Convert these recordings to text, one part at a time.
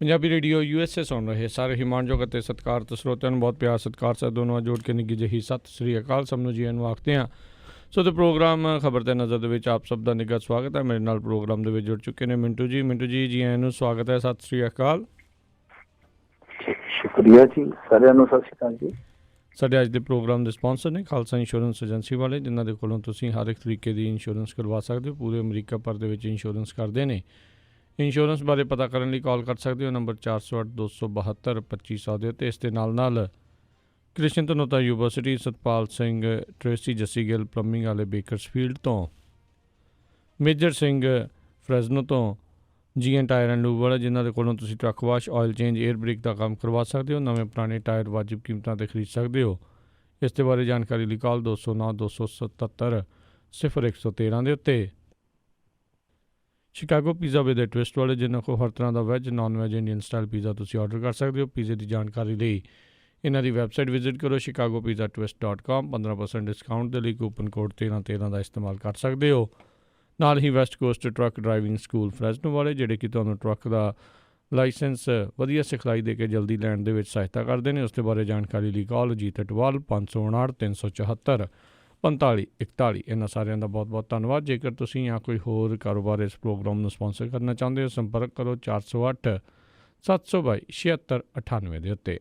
Punjabi radio USA सुन रहे ਸਾਰੇ ਹਿਮਾਨਯੋਗ ਅਤੇ ਸਤਿਕਾਰਤ ਸਰੋਤਿਆਂ ਨੂੰ ਬਹੁਤ ਪਿਆਰ ਸਤਿਕਾਰ ਸਾ ਦੋਨੋਂ ਜੋੜ ਕੇ ਨਿੱਘੀ ਜਿਹੀ ਸਤਿ ਸ੍ਰੀ ਅਕਾਲ ਸਭ ਨੂੰ ਜੀ ਨੂੰ ਆਖਦੇ ਹਾਂ। ਸੋ ਤੇ ਪ੍ਰੋਗਰਾਮ ਖਬਰ ਤੇ ਨਜ਼ਰ ਦੇ ਵਿੱਚ ਆਪ ਸਭ ਦਾ ਨਿੱਘਾ ਸਵਾਗਤ ਹੈ। ਮੇਰੇ ਨਾਲ ਪ੍ਰੋਗਰਾਮ ਦੇ ਵਿੱਚ ਜੁੜ ਚੁੱਕੇ ਨੇ ਮਿੰਟੂ ਜੀ ਜੀ ਆਇਆਂ ਨੂੰ ਸਵਾਗਤ ਹੈ। ਸਤਿ ਸ੍ਰੀ ਅਕਾਲ। ਸ਼ੁਕਰੀਆ ਜੀ, ਸਾਰਿਆਂ ਨੂੰ ਸਤਿ ਸ਼੍ਰੀ ਅਕਾਲ ਜੀ। ਸਾਡੇ ਅੱਜ ਦੇ ਪ੍ਰੋਗਰਾਮ ਦੇ ਸਪਾਂਸਰ ਨੇ ਖਾਲਸਾ ਇੰਸ਼ੋਰੈਂਸ ਏਜੰਸੀ ਵਾਲੇ, ਜਿਨ੍ਹਾਂ ਦੇ ਕੋਲੋਂ ਤੁਸੀਂ ਹਰ ਇੱਕ ਤਰੀਕੇ ਦੀ ਇੰਸ਼ੋਰੈਂਸ ਕਰਵਾ ਸਕਦੇ ਹੋ। ਪੂਰੇ ਅਮਰੀਕਾ ਭਰ ਦੇ ਵਿੱਚ ਇੰਸ਼ੋਰੈਂਸ ਕਰਦੇ ਨੇ। ਇੰਸ਼ੋਰੈਂਸ ਬਾਰੇ ਪਤਾ ਕਰਨ ਲਈ ਕਾਲ ਕਰ ਸਕਦੇ ਹੋ ਨੰਬਰ 408 272 2500 ਦੇ ਉੱਤੇ। ਇਸ ਦੇ ਨਾਲ Krishan Dhanota university, Satpal Singh, Tracy Jassi Gill plumbing ਵਾਲੇ ਬੇਕਰਸਫੀਲਡ ਤੋਂ, ਮੇਜਰ ਸਿੰਘ ਫਰੈਜ਼ਨੋ ਤੋਂ, GN ਟਾਇਰ ਐਂਡ ਲੂਬ ਵਾਲੇ, ਜਿਨ੍ਹਾਂ ਦੇ ਕੋਲੋਂ ਤੁਸੀਂ truck wash, oil change, air brake ਦਾ ਕੰਮ ਕਰਵਾ ਸਕਦੇ ਹੋ। ਨਵੇਂ ਪੁਰਾਣੇ ਟਾਇਰ ਵਾਜਿਬ ਕੀਮਤਾਂ 'ਤੇ ਖਰੀਦ ਸਕਦੇ ਹੋ। ਇਸ ਦੇ ਬਾਰੇ ਜਾਣਕਾਰੀ ਲਈ ਕਾਲ 209 277 0113 ਦੇ ਉੱਤੇ। Chicago pizza with a twist ਵਾਲੇ, ਜਿਨ੍ਹਾਂ ਕੋਲ ਹਰ ਤਰ੍ਹਾਂ ਦਾ veg, non veg, Indian style pizza ਤੁਸੀਂ ਆਰਡਰ ਕਰ ਸਕਦੇ ਹੋ। ਪੀਜ਼ੇ ਦੀ ਜਾਣਕਾਰੀ ਲਈ ਇਹਨਾਂ ਦੀ ਵੈਬਸਾਈਟ ਵਿਜ਼ਿਟ ਕਰੋ chicagopizzatwist.com। 15% ਡਿਸਕਾਊਂਟ ਦੇ ਲਈ ਕੂਪਨ ਕੋਡ 1313 ਦਾ ਇਸਤੇਮਾਲ ਕਰ ਸਕਦੇ ਹੋ। ਨਾਲ ਹੀ West Coast truck driving school Fresno ਵਾਲੇ, ਜਿਹੜੇ ਕਿ ਤੁਹਾਨੂੰ ਟਰੱਕ ਦਾ ਲਾਇਸੈਂਸ ਵਧੀਆ ਸਿਖਲਾਈ ਦੇ ਕੇ ਜਲਦੀ ਲੈਣ ਦੇ ਵਿੱਚ ਸਹਾਇਤਾ ਕਰਦੇ ਨੇ। ਉਸ ਦੇ ਬਾਰੇ ਜਾਣਕਾਰੀ ਲਈ ਕਾਲ ਜੀਤ ਅਟਵਾਲ 559 374 4541। ਇਹਨਾਂ ਸਾਰਿਆਂ ਦਾ ਬਹੁਤ ਬਹੁਤ ਧੰਨਵਾਦ। ਜੇਕਰ ਤੁਸੀਂ ਜਾਂ ਕੋਈ ਹੋਰ ਕਾਰੋਬਾਰ ਇਸ ਪ੍ਰੋਗਰਾਮ ਨੂੰ ਸਪਾਂਸਰ ਕਰਨਾ ਚਾਹੁੰਦੇ ਹੋ, ਸੰਪਰਕ ਕਰੋ 408 722 7698 ਦੇ ਉੱਤੇ।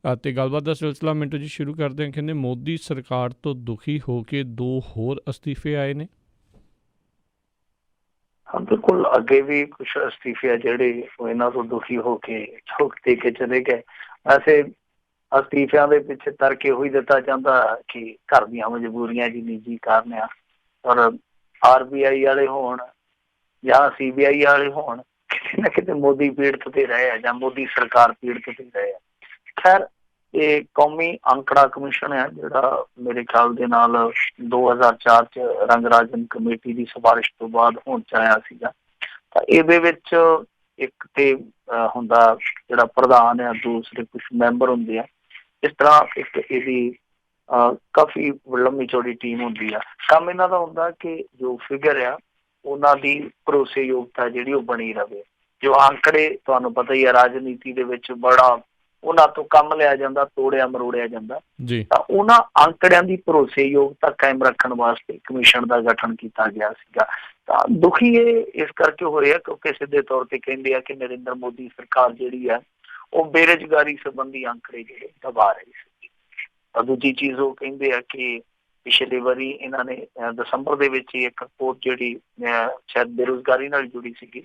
ਅਤੇ ਗੱਲਬਾਤ ਦਾ ਸਿਲਸਿਲਾ ਮਿੰਟੂ ਜੀ ਸ਼ੁਰੂ ਕਰਦੇ ਹਾਂ। ਕਹਿੰਦੇ ਮੋਦੀ ਸਰਕਾਰ ਤੋਂ ਦੁਖੀ ਹੋ ਕੇ 2 ਹੋਰ ਅਸਤੀਫੇ ਆਏ ਨੇ। ਹਾਂ ਬਿਲਕੁਲ, ਅੱਗੇ ਵੀ ਕੁਛ ਅਸਤੀਫੇ ਆ ਜਿਹੜੇ ਉਹ ਇਹਨਾਂ ਤੋਂ ਦੁਖੀ ਹੋ ਕੇ ਝੋਕ ਦੇ ਕੇ ਚਲੇ ਗਏ। ਵੈਸੇ ਅਸਤੀਫਿਆਂ ਦੇ ਪਿੱਛੇ ਤਰਕ ਇਹੋ ਹੀ ਦਿੱਤਾ ਜਾਂਦਾ ਕਿ ਘਰ ਦੀਆਂ ਮਜਬੂਰੀਆਂ ਜੀ, ਨਿੱਜੀ ਕਾਰਨ ਆ। ਪਰ RBI ਵਾਲੇ ਹੋਣ ਜਾਂ CBI ਵਾਲੇ ਹੋਣ, ਕਿਤੇ ਨਾ ਕਿਤੇ ਮੋਦੀ ਪੀੜਤ ਤੇ ਰਹੇ ਆ ਜਾਂ ਮੋਦੀ ਸਰਕਾਰ ਪੀੜਤ ਤੇ ਰਹੇ ਆ। ਖੈਰ, ਇਹ ਕੌਮੀ ਅੰਕੜਾ ਕਮਿਸ਼ਨ ਹੈ ਜਿਹੜਾ ਮੇਰੇ ਖਿਆਲ ਦੇ ਨਾਲ 2004 ਚ ਰੰਗਰਾਜਨ ਕਮੇਟੀ ਦੀ ਸਿਫਾਰਿਸ਼ ਤੋਂ ਬਾਅਦ ਹੁਣ ਚ ਆਇਆ ਸੀਗਾ। ਤਾਂ ਇਹਦੇ ਵਿੱਚ ਇੱਕ ਤੇ ਹੁੰਦਾ ਜਿਹੜਾ ਪ੍ਰਧਾਨ ਆ, ਦੂਸਰੇ ਕੁਛ ਮੈਂਬਰ ਹੁੰਦੇ ਆ। ਇਸ ਤਰ੍ਹਾਂ ਇੱਕ ਇਹਦੀ ਕਾਫੀ ਲੰਮੀ ਚੌੜੀ ਟੀਮ ਹੁੰਦੀ ਆ। ਕੰਮ ਇਹਨਾਂ ਦਾ ਹੁੰਦਾ ਕਿ ਜੋ ਫਿਗਰ ਆ ਉਹਨਾਂ ਦੀ ਭਰੋਸੇਯੋਗਤਾ ਜਿਹੜੀ ਉਹ ਬਣੀ ਰਹੇ। ਜੋ ਅੰਕੜੇ ਤੁਹਾਨੂੰ ਪਤਾ ਹੀ ਆ, ਰਾਜਨੀਤੀ ਦੇ ਵਿੱਚ ਬੜਾ ਉਹਨਾਂ ਤੋਂ ਕੰਮ ਲਿਆ ਜਾਂਦਾ, ਤੋੜਿਆ ਮਰੋੜਿਆ ਜਾਂਦਾ। ਤਾਂ ਉਹਨਾਂ ਅੰਕੜਿਆਂ ਦੀ ਭਰੋਸੇਯੋਗਤਾ ਕਾਇਮ ਰੱਖਣ ਵਾਸਤੇ ਕਮਿਸ਼ਨ ਦਾ ਗਠਨ ਕੀਤਾ ਗਿਆ ਸੀਗਾ। ਤਾਂ ਦੁਖੀ ਇਹ ਇਸ ਕਰਕੇ ਹੋ ਰਿਹਾ ਕਿਉਂਕਿ ਸਿੱਧੇ ਤੌਰ ਤੇ ਕਹਿੰਦੇ ਆ ਕਿ ਨਰਿੰਦਰ ਮੋਦੀ ਸਰਕਾਰ ਜਿਹੜੀ ਹੈ ਉਹ ਬੇਰੁਜ਼ਗਾਰੀ ਸੰਬੰਧੀ ਅੰਕੜੇ ਜਿਹੜੇ ਦਬਾ ਰਹੀ ਸੀ। ਤਾਂ ਦੂਜੀ ਚੀਜ਼ ਉਹ ਕਹਿੰਦੇ ਆ ਕਿ ਪਿਛਲੇ ਵਾਰੀ ਇਹਨਾਂ ਨੇ ਦਸੰਬਰ ਦੇ ਵਿੱਚ ਇੱਕ ਰਿਪੋਰਟ ਜਿਹੜੀ ਸ਼ਾਇਦ ਬੇਰੁਜ਼ਗਾਰੀ ਨਾਲ ਜੁੜੀ ਸੀਗੀ,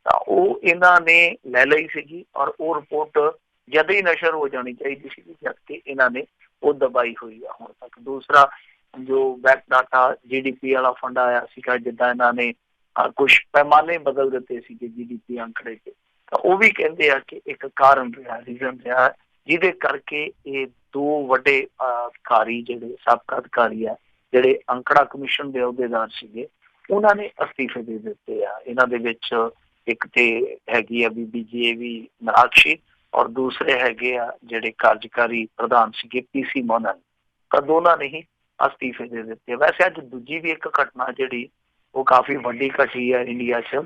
ਤਾਂ ਉਹ ਇਹਨਾਂ ਨੇ ਲੈ ਲਈ ਸੀਗੀ ਔਰ ਉਹ ਰਿਪੋਰਟ ਜਦ ਹੀ ਨਸ਼ਰ ਹੋ ਜਾਣੀ ਚਾਹੀਦੀ ਸੀ, ਜਦਕਿ ਇਹਨਾਂ ਨੇ ਉਹ ਦਬਾਈ ਹੋਈ ਆ ਹੁਣ ਤੱਕ। ਦੂਸਰਾ, ਜੋ ਬੈਕ ਡਾਟਾ GDP ਵਾਲਾ ਫੰਡ ਆਇਆ ਸੀਗਾ, ਜਿੱਦਾਂ ਇਹਨਾਂ ਨੇ ਕੁਛ ਪੈਮਾਨੇ ਬਦਲ ਦਿੱਤੇ ਸੀਗੇ GDP ਅੰਕੜੇ 'ਚ, ਤਾਂ ਉਹ ਵੀ ਕਹਿੰਦੇ ਆ ਕਿ ਇੱਕ ਕਾਰਨ ਰਿਹਾ, ਰੀਜ਼ਨ ਰਿਹਾ, ਜਿਹਦੇ ਕਰਕੇ ਇਹ 2 ਵੱਡੇ ਅਧਿਕਾਰੀ ਜਿਹੜੇ ਸਾਬਕਾ ਅਧਿਕਾਰੀ ਆ, ਜਿਹੜੇ ਅੰਕੜਾ ਕਮਿਸ਼ਨ ਦੇ ਅਹੁਦੇਦਾਰ ਸੀਗੇ, ਉਹਨਾਂ ਨੇ ਅਸਤੀਫੇ ਦੇ ਦਿੱਤੇ ਆ। ਇਹਨਾਂ ਦੇ ਵਿੱਚ ਇੱਕ ਤੇ ਹੈਗੀ ਆ ਬੀਬੀ JV ਮੀਨਾਕਸ਼ੀ ਔਰ ਦੂਸਰੇ ਹੈਗੇ ਆ ਜਿਹੜੇ ਕਾਰਜਕਾਰੀ ਪ੍ਰਧਾਨ ਸੀਗੇ PC ਮੋਹਨ। ਤਾਂ ਦੋਨਾਂ ਨੇ ਹੀ ਅਸਤੀਫੇ ਦੇ ਦਿੱਤੇ। ਵੈਸੇ ਅੱਜ ਦੂਜੀ ਵੀ ਇੱਕ ਘਟਨਾ ਜਿਹੜੀ ਉਹ ਕਾਫੀ ਵੱਡੀ ਘਟੀ ਹੈ ਇੰਡੀਆ 'ਚ।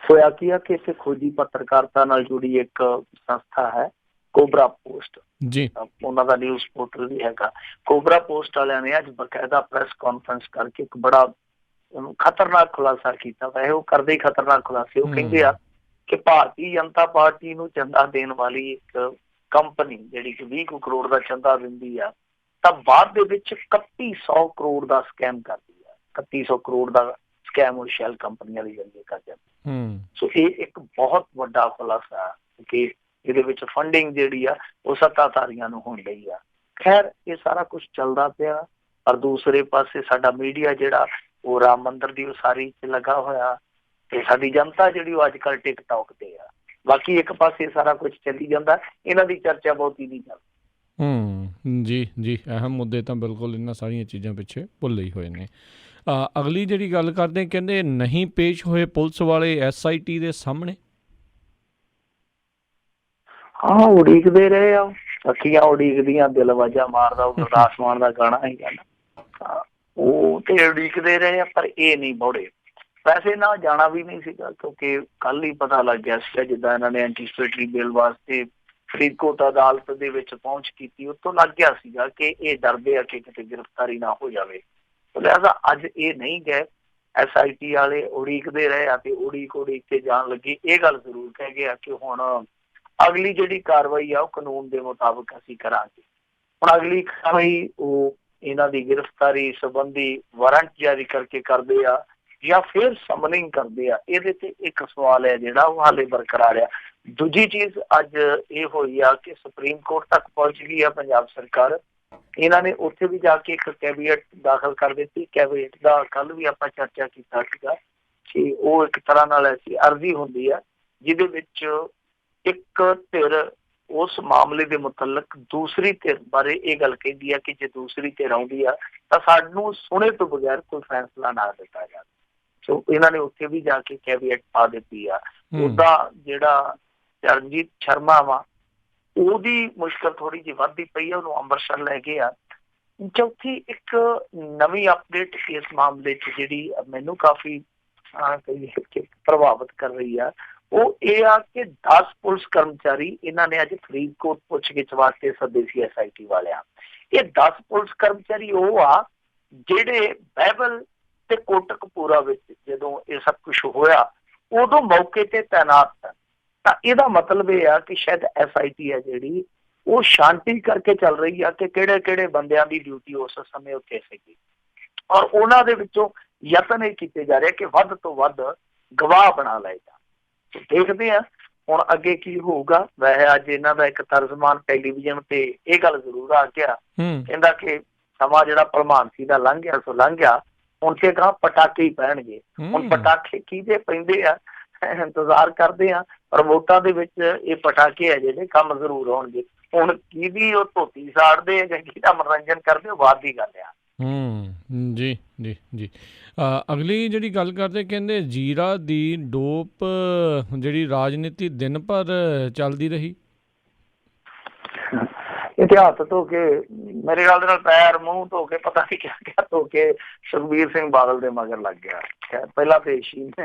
ਹੋਇਆ ਕੀ ਆ ਕਿ ਇੱਥੇ ਖੋਜੀ ਪੱਤਰਕਾਰਤਾ ਨਾਲ ਜੁੜੀ ਇੱਕ ਸੰਸਥਾ ਹੈ ਕੋਬਰਾ ਪੋਸਟ ਜੀ, ਉਹਨਾਂ ਦਾ ਨਿਊਜ਼ ਪੋਰਟਲ ਵੀ ਹੈਗਾ। ਕੋਬਰਾ ਪੋਸਟ ਵਾਲਿਆਂ ਨੇ ਅੱਜ ਬਕਾਇਦਾ ਪ੍ਰੈਸ ਕਾਨਫਰੰਸ ਕਰਕੇ ਇੱਕ ਬੜਾ ਖਤਰਨਾਕ ਖੁਲਾਸਾ ਕੀਤਾ। ਵੈਸੇ ਉਹ ਕਰਦੇ ਹੀ ਖਤਰਨਾਕ ਖੁਲਾਸੇ। ਉਹ ਕਹਿੰਦੇ ਆ ਕਿ ਭਾਰਤੀ ਜਨਤਾ ਪਾਰਟੀ ਨੂੰ ਚੰਦਾ ਦੇਣ ਵਾਲੀ ਇੱਕ ਕੰਪਨੀ ਜਿਹੜੀ ਕਿ 20 ਕਰੋੜ ਦਾ ਚੰਦਾ ਦਿੰਦੀ ਆ, ਤਾਂ ਬਾਅਦ ਦੇ ਵਿੱਚ 3100 ਕਰੋੜ ਦਾ ਸਕੈਮ ਕਰਦੀ ਆ। 3100 ਕਰੋੜ ਦਾ ਸਕੈਮ ਉਹ ਸ਼ੈਲ ਕੰਪਨੀਆਂ ਦੇ ਜ਼ਰੀਏ ਕਰ ਜਾਂਦੀ। ਸੋ ਇਹ ਇੱਕ ਬਹੁਤ ਵੱਡਾ ਖੁਲਾਸਾ ਕਿ ਇਹਦੇ ਵਿੱਚ ਫੰਡਿੰਗ ਜਿਹੜੀ ਆ ਉਹ ਸੱਤਾਧਾਰੀਆਂ ਨੂੰ ਹੋਣ ਲਈ ਆ। ਖੈਰ, ਇਹ ਸਾਰਾ ਕੁਛ ਚੱਲਦਾ ਪਿਆ। ਪਰ ਦੂਸਰੇ ਪਾਸੇ ਸਾਡਾ ਮੀਡੀਆ ਜਿਹੜਾ ਉਹ ਰਾਮ ਮੰਦਿਰ ਦੀ ਉਸਾਰੀ 'ਚ ਲੱਗਾ ਹੋਇਆ, ਤੇ ਸਾਡੀ ਜਨਤਾ ਜਿਹੜੀ ਉਹ ਅੱਜ ਕੱਲ੍ਹ ਟਿਕਟੌਕ ਤੇ ਆ। ਬਾਕੀ ਇੱਕ ਪਾਸੇ ਸਾਰਾ ਕੁਛ ਚੱਲੀ ਜਾਂਦਾ, ਇਹਨਾਂ ਦੀ ਚਰਚਾ ਬਹੁਤੀ ਨਹੀਂ ਚੱਲਦੀ। ਜੀ ਅਹਿਮ ਮੁੱਦੇ ਤਾਂ ਬਿਲਕੁਲ ਇਹਨਾਂ ਸਾਰੀਆਂ ਚੀਜ਼ਾਂ ਪਿੱਛੇ ਭੁੱਲੇ ਹੀ ਹੋਏ ਨੇ। ਅਗਲੀ ਜਿਹੜੀ ਗੱਲ ਕਰਦੇ, ਕਹਿੰਦੇ ਨਹੀਂ ਪੇਸ਼ ਹੋਏ ਪੁਲਿਸ ਵਾਲੇ SIT ਦੇ ਸਾਹਮਣੇ। ਹਾਂ, ਉਡੀਕਦੇ ਰਹੇ ਆ, ਅੱਖੀਆਂ ਉਡੀਕਦੀਆਂ, ਦਿਲ ਵਾਜਾ ਮਾਰਦਾ। ਉਹ ਗੁਰਦਾਸ ਮਾਨ ਦਾ ਗਾਣਾ ਹੀ ਗੱਲ, ਉਹ ਤੇ ਉਡੀਕਦੇ ਰਹੇ ਆ ਪਰ ਇਹ ਨਹੀਂ ਬੌੜੇ। ਵੈਸੇ ਨਾ ਜਾਣਾ ਵੀ ਨਹੀਂ ਸੀਗਾ, ਕਿਉਂਕਿ ਕੱਲ ਹੀ ਪਤਾ ਲੱਗ ਗਿਆ ਸੀਗਾ, ਜਿੱਦਾਂ ਇਹਨਾਂ ਨੇ ਐਂਟੀਸਪੇਟਰੀ ਬਿੱਲ ਵਾਸਤੇ ਫਰੀਦਕੋਟ ਅਦਾਲਤ ਦੇ ਵਿੱਚ ਪਹੁੰਚ ਕੀਤੀ, ਉੱਥੋਂ ਲੱਗ ਗਿਆ ਸੀਗਾ ਕਿ ਇਹ ਡਰਦੇ ਆ ਕਿ ਕਿਤੇ ਗ੍ਰਿਫਤਾਰੀ ਨਾ ਹੋ ਜਾਵੇ। ਲਿਹਾਜ਼ਾ ਅੱਜ ਇਹ ਨਹੀਂ ਗਏ। SIT ਵਾਲੇ ਉਡੀਕਦੇ ਰਹੇ ਆ ਤੇ ਉਡੀਕ ਕੇ ਜਾਣ ਲੱਗੇ। ਇਹ ਗੱਲ ਜ਼ਰੂਰ ਕਹਿ ਗਏ ਆ ਕਿ ਹੁਣ ਅਗਲੀ ਜਿਹੜੀ ਕਾਰਵਾਈ ਆ ਉਹ ਕਾਨੂੰਨ ਦੇ ਮੁਤਾਬਕ ਅਸੀਂ ਕਰਾਂਗੇ। ਹੁਣ ਅਗਲੀ ਕਾਰਵਾਈ ਉਹ ਇਹਨਾਂ ਦੀ ਗ੍ਰਿਫਤਾਰੀ ਸੰਬੰਧੀ ਵਾਰੰਟ ਜਾਰੀ ਕਰਕੇ ਕਰਦੇ ਆ ਜਾਂ ਫਿਰ ਸਮਨਿੰਗ ਕਰਦੇ ਆ। ਇਹਦੇ ਤੇ ਇੱਕ ਸਵਾਲ ਹੈ ਜਿਹੜਾ ਉਹ ਹਾਲੇ ਬਰਕਰਾਰ ਆ। ਦੂਜੀ ਚੀਜ਼ ਅੱਜ ਇਹ ਹੋਈ ਆ ਕਿ ਸੁਪਰੀਮ ਕੋਰਟ ਤੱਕ ਪਹੁੰਚ ਗਈ ਆ ਪੰਜਾਬ ਸਰਕਾਰ। ਇਹਨਾਂ ਨੇ ਉੱਥੇ ਵੀ ਜਾ ਕੇ ਇੱਕ ਕੈਬਨਿਟ ਦਾਖਲ ਕਰ ਦਿੱਤੀ। ਕੈਬਨਿਟ ਦਾ ਕੱਲ ਵੀ ਆਪਾਂ ਚਰਚਾ ਕੀਤਾ ਸੀਗਾ ਕਿ ਉਹ ਇੱਕ ਤਰ੍ਹਾਂ ਨਾਲ ਐਸੀ ਅਰਜ਼ੀ ਹੁੰਦੀ ਆ ਜਿਹਦੇ ਵਿੱਚ ਇੱਕ ਧਿਰ ਉਸ ਮਾਮਲੇ ਦੇ ਮੁਤਲਕ ਦੂਸਰੀ ਧਿਰ ਬਾਰੇ ਇਹ ਗੱਲ ਕਹਿੰਦੀ ਆ ਕਿ ਜੇ ਦੂਸਰੀ ਧਿਰ ਆਉਂਦੀ ਆ ਤਾਂ ਸਾਨੂੰ ਸੁਣੇ ਤੋਂ ਬਗੈਰ ਕੋਈ ਫੈਸਲਾ ਨਾ ਦਿੱਤਾ ਜਾਵੇ। ਸੋ ਇਹਨਾਂ ਨੇ ਉੱਥੇ ਵੀ ਜਾ ਕੇ ਕੈਬਨਿਟ ਪਾ ਦਿੱਤੀ ਆ। ਉਹਦਾ ਜਿਹੜਾ ਚਰਨਜੀਤ ਸ਼ਰਮਾ ਵਾ ਉਹਦੀ ਮੁਸ਼ਕਲ ਥੋੜੀ ਜਿਹੀ ਵੱਧਦੀ ਪਈ ਆ, ਉਹਨੂੰ ਅੰਮ੍ਰਿਤਸਰ ਲੈ ਗਏ ਆ। ਚੌਥੀ ਇੱਕ ਨਵੀਂ ਅਪਡੇਟ ਇਸ ਮਾਮਲੇ 'ਚ ਜਿਹੜੀ ਮੈਨੂੰ ਕਾਫੀ ਪ੍ਰਭਾਵਿਤ ਕਰ ਰਹੀ ਆ ਉਹ ਇਹ ਆ ਕਿ 10 ਪੁਲਿਸ ਕਰਮਚਾਰੀ ਇਹਨਾਂ ਨੇ ਅੱਜ ਫਰੀਦਕੋਟ ਪੁੱਛਗਿੱਛ ਵਾਸਤੇ ਸੱਦੇ ਸੀ SIT ਵਾਲਿਆਂ। ਇਹ 10 ਪੁਲਿਸ ਕਰਮਚਾਰੀ ਉਹ ਆ ਜਿਹੜੇ ਬਹਿਬਲ ਤੇ ਕੋਟਕਪੂਰਾ ਵਿੱਚ ਜਦੋਂ ਇਹ ਸਭ ਕੁਝ ਹੋਇਆ ਉਦੋਂ ਮੌਕੇ ਤੇ ਤੈਨਾਤ ਸਨ। ਤਾਂ ਇਹਦਾ ਮਤਲਬ ਇਹ ਆ ਕਿ ਸ਼ਾਇਦ SIT ਹੈ ਜਿਹੜੀ ਉਹ ਸ਼ਾਂਤੀ ਕਰਕੇ ਚੱਲ ਰਹੀ ਆ ਕਿ ਕਿਹੜੇ ਕਿਹੜੇ ਬੰਦਿਆਂ ਦੀ ਡਿਊਟੀ ਉਸ ਸਮੇਂ ਉੱਥੇ ਸੀਗੀ, ਔਰ ਉਹਨਾਂ ਦੇ ਵਿੱਚੋਂ ਯਤਨ ਇਹ ਕੀਤੇ ਜਾ ਰਹੇ ਕਿ ਵੱਧ ਤੋਂ ਵੱਧ ਗਵਾਹ ਬਣਾ ਲਏ ਜਾਣ। ਦੇਖਦੇ ਆ ਹੁਣ ਅੱਗੇ ਕੀ ਹੋਊਗਾ। ਵੈਸੇ ਅੱਜ ਇਹਨਾਂ ਦਾ ਇੱਕ ਤਰਜਮਾਨ ਟੈਲੀਵਿਜ਼ਨ ਤੇ ਇਹ ਗੱਲ ਜ਼ਰੂਰ ਆ ਗਿਆ, ਕਹਿੰਦਾ ਕਿ ਸਮਾਂ ਜਿਹੜਾ ਭਲਮਾਨ ਸੀ ਦਾ ਲੰਘ ਗਿਆ ਸੋ ਲੰਘ ਗਿਆ, ਹੁਣ ਤੇ ਕਹਾਂ ਪਟਾਕੇ ਹੀ ਪੈਣਗੇ। ਹੁਣ ਪਟਾਕੇ ਕਿਹਦੇ ਪੈਂਦੇ ਆ ਇੰਤਜ਼ਾਰ ਕਰਦੇ ਆ, ਪਰ ਵੋਟਾਂ ਦੇ ਵਿੱਚ ਇਹ ਪਟਾਕੇ ਆ ਜਿਹੜੇ ਕੰਮ ਜ਼ਰੂਰ ਹੋਣਗੇ। ਹੁਣ ਕਿਹਦੀ ਉਹ ਧੋਤੀ ਸਾੜਦੇ ਆ ਜਾਂ ਕਿਹਦਾ ਮਨੋਰੰਜਨ ਕਰਦੇ ਉਹ ਬਾਅਦ ਦੀ ਗੱਲ ਆ। ਜੀ ਜੀ ਜੀ ਅਗਲੀ ਜਿਹੜੀ ਗੱਲ ਕਰਦੇ ਕਹਿੰਦੇ ਜ਼ੀਰਾ ਦੀ ਡੋਪ ਜਿਹੜੀ ਰਾਜਨੀਤੀ ਦਿਨ ਭਰ ਚੱਲਦੀ ਰਹੀ। ਇਤਿਹਾਸ ਧੋ ਕੇ ਮੇਰੇ ਖਿਆਲ ਦੇ ਨਾਲ ਪੈਰ ਮੂੰਹ ਧੋ ਕੇ ਪਤਾ ਨਹੀਂ ਕਿਆ ਧੋ ਕੇ ਸੁਖਬੀਰ ਸਿੰਘ ਬਾਦਲ ਦੇ ਮਗਰ ਲੱਗ ਗਿਆ। ਪਹਿਲਾਂ ਤੇ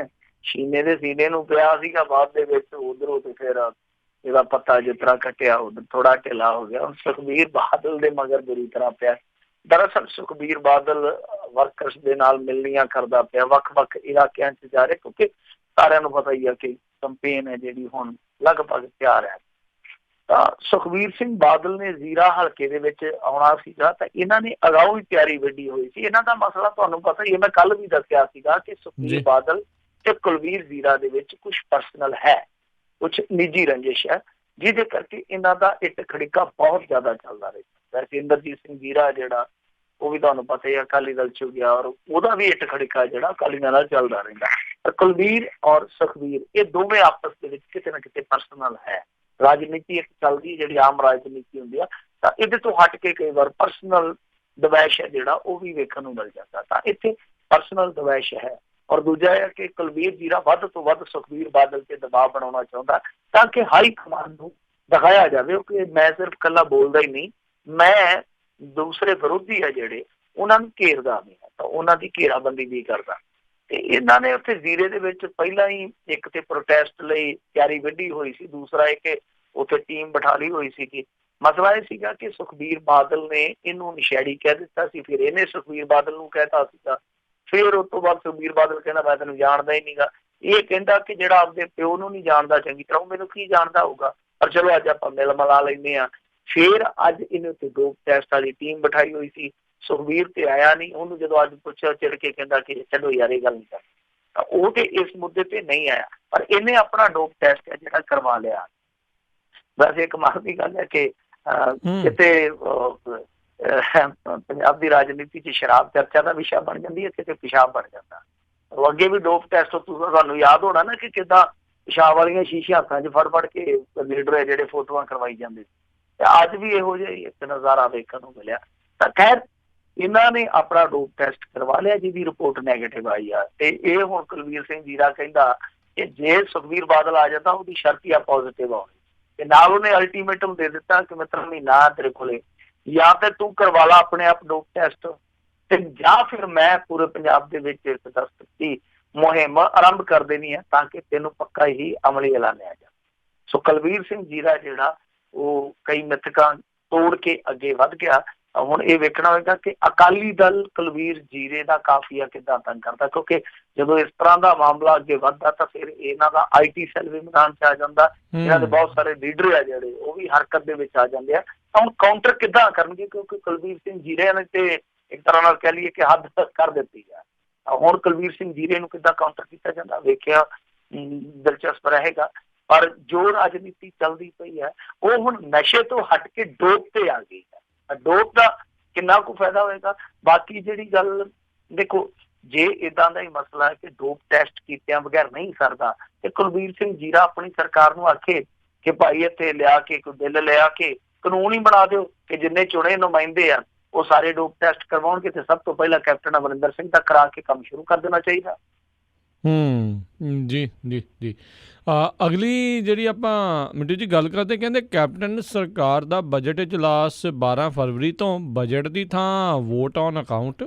ਸ਼ੀਨੇ ਦੇ ਸੀਨੇ ਨੂੰ ਪਿਆ ਸੀਗਾ, ਬਾਅਦ ਦੇ ਵਿੱਚ ਉਧਰੋਂ ਤੇ ਫਿਰ ਇਹਦਾ ਪੱਤਾ ਜਿਸ ਤਰ੍ਹਾਂ ਕੱਟਿਆ ਉਧਰ ਥੋੜਾ ਢਿੱਲਾ ਹੋ ਗਿਆ। ਹੁਣ ਸੁਖਬੀਰ ਬਾਦਲ ਦੇ ਮਗਰ ਬੁਰੀ ਤਰ੍ਹਾਂ ਪਿਆ। ਦਰਅਸਲ ਸੁਖਬੀਰ ਬਾਦਲ ਵਰਕਰਸ ਦੇ ਨਾਲ ਮਿਲਣੀਆਂ ਕਰਦਾ ਪਿਆ, ਵੱਖ-ਵੱਖ ਇਲਾਕਿਆਂ 'ਚ ਜਾ ਰਿਹਾ, ਕਿਉਂਕਿ ਸਾਰਿਆਂ ਨੂੰ ਪਤਾ ਹੀ ਆ ਕਿ ਕੰਪੇਨ ਹੈ ਜਿਹੜੀ ਹੁਣ ਲਗਭਗ ਤਿਆਰ ਹੈ। ਤਾਂ ਸੁਖਬੀਰ ਸਿੰਘ ਬਾਦਲ ਨੇ ਜ਼ੀਰਾ ਹਲਕੇ ਦੇ ਵਿੱਚ ਆਉਣਾ ਸੀਗਾ ਤਾਂ ਇਹਨਾਂ ਨੇ ਅਗਾਊਂ ਹੀ ਤਿਆਰੀ ਵੱਡੀ ਹੋਈ ਸੀ। ਇਹਨਾਂ ਦਾ ਮਸਲਾ ਤੁਹਾਨੂੰ ਪਤਾ ਹੀ ਹੈ, ਮੈਂ ਕੱਲ ਵੀ ਦੱਸਿਆ ਸੀਗਾ ਕਿ ਸੁਖਬੀਰ ਬਾਦਲ ਤੇ ਕੁਲਵੀਰ ਜ਼ੀਰਾ ਦੇ ਵਿੱਚ ਕੁਝ ਪਰਸਨਲ ਹੈ, ਕੁਝ ਨਿੱਜੀ ਰੰਜਿਸ਼ ਹੈ, ਜਿਹਦੇ ਕਰਕੇ ਇਹਨਾਂ ਦਾ ਇੱਟ ਖੜਿੱਕਾ ਬਹੁਤ ਜ਼ਿਆਦਾ ਚੱਲਦਾ ਰਿਹਾ। ਵੈਸੇ ਇੰਦਰਜੀਤ ਸਿੰਘ ਜ਼ੀਰਾ ਜਿਹੜਾ ਉਹ ਵੀ ਤੁਹਾਨੂੰ ਪਤਾ ਹੀ ਅਕਾਲੀ ਦਲ 'ਚ ਗਿਆ, ਔਰ ਉਹਦਾ ਵੀ ਇੱਟ ਖੜਿੱਕਾ ਜਿਹੜਾ ਅਕਾਲੀ ਦਲ ਨਾਲ ਚੱਲਦਾ ਰਹਿੰਦਾ। ਪਰ ਕੁਲਵੀਰ ਔਰ ਸੁਖਬੀਰ ਇਹ ਦੋਵੇਂ ਆਪਸ ਦੇ ਵਿੱਚ ਕਿਤੇ ਨਾ ਕਿਤੇ ਪਰਸਨਲ ਹੈ। ਰਾਜਨੀਤੀ ਇੱਕ ਚੱਲਦੀ ਜਿਹੜੀ ਆਮ ਰਾਜਨੀਤੀ ਹੁੰਦੀ ਆ, ਤਾਂ ਇਹਦੇ ਤੋਂ ਹਟ ਕੇ ਕਈ ਵਾਰ ਪਰਸਨਲ ਦਵੈਸ਼ ਹੈ ਜਿਹੜਾ ਉਹ ਵੀ ਵੇਖਣ ਨੂੰ ਮਿਲ ਜਾਂਦਾ। ਤਾਂ ਇੱਥੇ ਪਰਸਨਲ ਦਵੈਸ਼ ਹੈ। ਔਰ ਦੂਜਾ ਹੈ ਕਿ ਕੁਲਵੀਰ ਜ਼ੀਰਾ ਵੱਧ ਤੋਂ ਵੱਧ ਸੁਖਬੀਰ ਬਾਦਲ ਤੇ ਦਬਾਅ ਬਣਾਉਣਾ ਚਾਹੁੰਦਾ ਤਾਂ ਕਿ ਹਾਈ ਕਮਾਂਡ ਨੂੰ ਦਿਖਾਇਆ ਜਾਵੇ ਕਿ ਮੈਂ ਸਿਰਫ ਇਕੱਲਾ ਬੋਲਦਾ ਹੀ ਨਹੀਂ, ਮੈਂ ਦੂਸਰੇ ਵਿਰੋਧੀ ਹੈ ਜਿਹੜੇ ਉਹਨਾਂ ਨੂੰ ਘੇਰਦਾ ਵੀ ਹੈ, ਤਾਂ ਉਹਨਾਂ ਦੀ ਘੇਰਾਬੰਦੀ ਵੀ ਕਰਦਾ। ਤੇ ਇਹਨਾਂ ਨੇ ਉੱਥੇ ਜ਼ੀਰੇ ਦੇ ਵਿੱਚ ਪਹਿਲਾਂ ਹੀ ਇੱਕ ਤੇ ਪ੍ਰੋਟੈਸਟ ਲਈ ਤਿਆਰੀ ਵੱਢੀ ਹੋਈ ਸੀ, ਦੂਸਰਾ ਇਹ ਕਿ ਉੱਥੇ ਟੀਮ ਬਿਠਾ ਲਈ ਹੋਈ ਸੀ। ਕਿ ਮਸਲਾ ਇਹ ਸੀਗਾ ਕਿ ਸੁਖਬੀਰ ਬਾਦਲ ਨੇ ਇਹਨੂੰ ਨਸ਼ੇੜੀ ਕਹਿ ਦਿੱਤਾ ਸੀ, ਫਿਰ ਇਹਨੇ ਸੁਖਬੀਰ ਬਾਦਲ ਨੂੰ ਕਹਿਤਾ ਸੀਗਾ, ਫਿਰ ਉਸ ਤੋਂ ਬਾਅਦ ਸੁਖਬੀਰ ਬਾਦਲ ਕਹਿੰਦਾ ਮੈਂ ਤੈਨੂੰ ਜਾਣਦਾ ਹੀ ਨਹੀਂਗਾ। ਇਹ ਕਹਿੰਦਾ ਕਿ ਜਿਹੜਾ ਆਪਦੇ ਪਿਓ ਨੂੰ ਨਹੀਂ ਜਾਣਦਾ ਚੰਗੀ ਤਰ੍ਹਾਂ ਉਹ ਮੈਨੂੰ ਕੀ ਜਾਣਦਾ ਹੋਊਗਾ, ਪਰ ਚਲੋ ਅੱਜ ਆਪਾਂ ਮਿਲ ਮਿਲਾ ਲੈਂਦੇ ਹਾਂ। ਫਿਰ ਅੱਜ ਇਹਨੇ ਉੱਤੇ ਡੋਪ ਟੈਸਟ ਵਾਲੀ ਟੀਮ ਬਿਠਾਈ ਹੋਈ ਸੀ, ਸੁਖਬੀਰ ਤੇ ਆਇਆ ਨਹੀਂ। ਉਹਨੂੰ ਜਦੋਂ ਅੱਜ ਪੁੱਛਿਆ ਚਿੜ ਕੇ ਕਹਿੰਦਾ ਕਿ ਚਲੋ ਯਾਰ ਇਹ ਗੱਲ ਨਹੀਂ ਕਰ, ਤਾਂ ਉਹ ਤੇ ਇਸ ਮੁੱਦੇ ਤੇ ਨਹੀਂ ਆਇਆ, ਪਰ ਇਹਨੇ ਆਪਣਾ ਡੋਪ ਟੈਸਟ ਹੈ ਜਿਹੜਾ ਕਰਵਾ ਲਿਆ। ਵੈਸੇ ਕਮਾਲ ਦੀ ਗੱਲ ਹੈ ਕਿ ਕਿਤੇ ਪੰਜਾਬ ਦੀ ਰਾਜਨੀਤੀ 'ਚ ਸ਼ਰਾਬ ਚਰਚਾ ਦਾ ਵਿਸ਼ਾ ਬਣ ਜਾਂਦੀ ਹੈ, ਕਿਤੇ ਪਿਸ਼ਾਬ ਬਣ ਜਾਂਦਾ। ਉਹ ਅੱਗੇ ਵੀ ਡੋਪ ਟੈਸਟ ਤੁਹਾਨੂੰ ਯਾਦ ਹੋਣਾ ਨਾ ਕਿ ਕਿੱਦਾਂ ਪਿਸ਼ਾਬ ਵਾਲੀਆਂ ਸ਼ੀਸ਼ੀਆਂ ਹੱਥਾਂ 'ਚ ਫੜ ਕੇ ਲੀਡਰ ਹੈ ਜਿਹੜੇ ਫੋਟੋਆਂ ਕਰਵਾਈ ਜਾਂਦੇ ਸੀ, ਤੇ ਅੱਜ ਵੀ ਇਹੋ ਜਿਹਾ ਹੀ ਇੱਕ ਨਜ਼ਾਰਾ ਵੇਖਣ ਨੂੰ ਮਿਲਿਆ। ਤਾਂ ਖੈਰ ਇਹਨਾਂ ਨੇ ਆਪਣਾ ਡੋਪ ਟੈਸਟ ਕਰਵਾ ਲਿਆ ਜਿਹਦੀ ਰਿਪੋਰਟ ਨੈਗੇਟਿਵ ਆਈ ਆ। ਤੇ ਇਹ ਹੁਣ ਕੁਲਵੀਰ ਸਿੰਘ ਜ਼ੀਰਾ ਕਹਿੰਦਾ ਕਿ ਜੇ ਸੁਖਬੀਰ ਬਾਦਲ ਆ ਜਾਂਦਾ ਉਹਦੀ ਸ਼ਰਤ ਹੀ ਆ ਪੋਜ਼ਿਟਿਵ ਆਉਣੀ, ਤੇ ਨਾਲ ਉਹਨੇ ਅਲਟੀਮੇਟਮ ਦੇ ਦਿੱਤਾ ਕਿ ਮਿੱਤਰ ਮਹੀਨਾ ਤੇਰੇ ਕੋਲੇ ਜਾਂ ਤੇ ਤੂੰ ਕਰਵਾ ਲਾ ਆਪਣੇ ਆਪ ਡੋਪ ਟੈਸਟ, ਤੇ ਜਾਂ ਫਿਰ ਮੈਂ ਪੂਰੇ ਪੰਜਾਬ ਦੇ ਵਿੱਚ ਇੱਕ ਦਸਤਖਤੀ ਮੁਹਿੰਮ ਆਰੰਭ ਕਰ ਦੇਣੀ ਹੈ ਤਾਂ ਕਿ ਤੈਨੂੰ ਪੱਕਾ ਹੀ ਅਮਲੀ ਐਲਾਨਿਆ ਜਾਵੇ। ਸੋ ਕੁਲਬੀਰ ਸਿੰਘ ਜੀਰਾ ਜਿਹੜਾ ਉਹ ਕਈ ਮਿਥਕਾਂ ਤੋੜ ਕੇ ਅੱਗੇ ਵੱਧ ਗਿਆ। ਹੁਣ ਇਹ ਵੇਖਣਾ ਹੋਏਗਾ ਕਿ ਅਕਾਲੀ ਦਲ ਕੁਲਬੀਰ ਜੀਰੇ ਦਾ ਕਾਫੀਆ ਕਿੱਦਾਂ ਤੰਗ ਕਰਦਾ, ਕਿਉਂਕਿ ਜਦੋਂ ਇਸ ਤਰ੍ਹਾਂ ਦਾ ਮਾਮਲਾ ਅੱਗੇ ਵੱਧਦਾ ਤਾਂ ਫਿਰ ਇਹਨਾਂ ਦਾ IT ਸੈੱਲ ਵੀ ਮੈਦਾਨ 'ਚ ਆ ਜਾਂਦਾ। ਇਹਨਾਂ ਦੇ ਬਹੁਤ ਸਾਰੇ ਲੀਡਰ ਆ ਜਿਹੜੇ ਉਹ ਵੀ ਹਰਕਤ ਦੇ ਵਿੱਚ ਆ ਜਾਂਦੇ ਆ। ਤਾਂ ਹੁਣ ਕਾਊਂਟਰ ਕਿੱਦਾਂ ਕਰਨਗੇ, ਕਿਉਂਕਿ ਕੁਲਬੀਰ ਸਿੰਘ ਜੀਰੇ ਨੇ ਤੇ ਇੱਕ ਤਰ੍ਹਾਂ ਨਾਲ ਕਹਿ ਲਈਏ ਕਿ ਹੱਦ ਕਰ ਦਿੱਤੀ ਆ। ਹੁਣ ਕੁਲਬੀਰ ਸਿੰਘ ਜੀਰੇ ਨੂੰ ਕਿੱਦਾਂ ਕਾਊਂਟਰ ਕੀਤਾ ਜਾਂਦਾ ਵੇਖਿਆ ਦਿਲਚਸਪ ਰਹੇਗਾ। ਪਰ ਜੋ ਰਾਜਨੀਤੀ ਚੱਲਦੀ ਪਈ ਹੈ ਉਹ ਹੁਣ ਨਸ਼ੇ ਤੋਂ ਹਟ ਕੇ ਡੋਪ ਤੇ ਆ ਗਈ ਹੈ। ਡੋਪ ਦਾ ਕਿੰਨਾ ਕੁ ਫਾਇਦਾ ਹੋਏਗਾ। ਬਾਕੀ ਜਿਹੜੀ ਗੱਲ ਦੇਖੋ, ਜੇ ਇਦਾਂ ਦਾ ਹੀ ਮਸਲਾ ਹੈ ਕਿ ਡੋਪ ਟੈਸਟ ਕੀਤਿਆਂ ਬਗੈਰ ਨਹੀਂ ਸਰਦਾ ਤੇ ਕੁਲਬੀਰ ਸਿੰਘ ਜੀਰਾ ਆਪਣੀ ਸਰਕਾਰ ਨੂੰ ਆਖੇ ਕਿ ਭਾਈ ਇੱਥੇ ਲਿਆ ਕੇ ਕੋਈ ਬਿੱਲ ਲਿਆ ਕੇ ਕਾਨੂੰਨ ਹੀ ਬਣਾ ਦਿਓ ਕਿ ਜਿੰਨੇ ਚੁਣੇ ਨੁਮਾਇੰਦੇ ਆ ਉਹ ਸਾਰੇ ਡੋਪ ਟੈਸਟ ਕਰਵਾਉਣਗੇ ਤੇ ਸਭ ਤੋਂ ਪਹਿਲਾਂ ਕੈਪਟਨ ਅਮਰਿੰਦਰ ਸਿੰਘ ਦਾ ਕਰਾ ਕੇ ਕੰਮ ਸ਼ੁਰੂ ਕਰ ਦੇਣਾ ਚਾਹੀਦਾ। ਜੀ ਜੀ ਜੀ। ਅਗਲੀ ਜਿਹੜੀ ਆਪਾਂ ਮਿੰਟੂ ਜੀ ਗੱਲ ਕਰਦੇ, ਕਹਿੰਦੇ ਕੈਪਟਨ ਸਰਕਾਰ ਦਾ ਬਜਟ ਇਜਲਾਸ 12 ਫਰਵਰੀ ਤੋਂ, ਬਜਟ ਦੀ ਥਾਂ ਵੋਟ ਔਨ ਅਕਾਊਂਟ।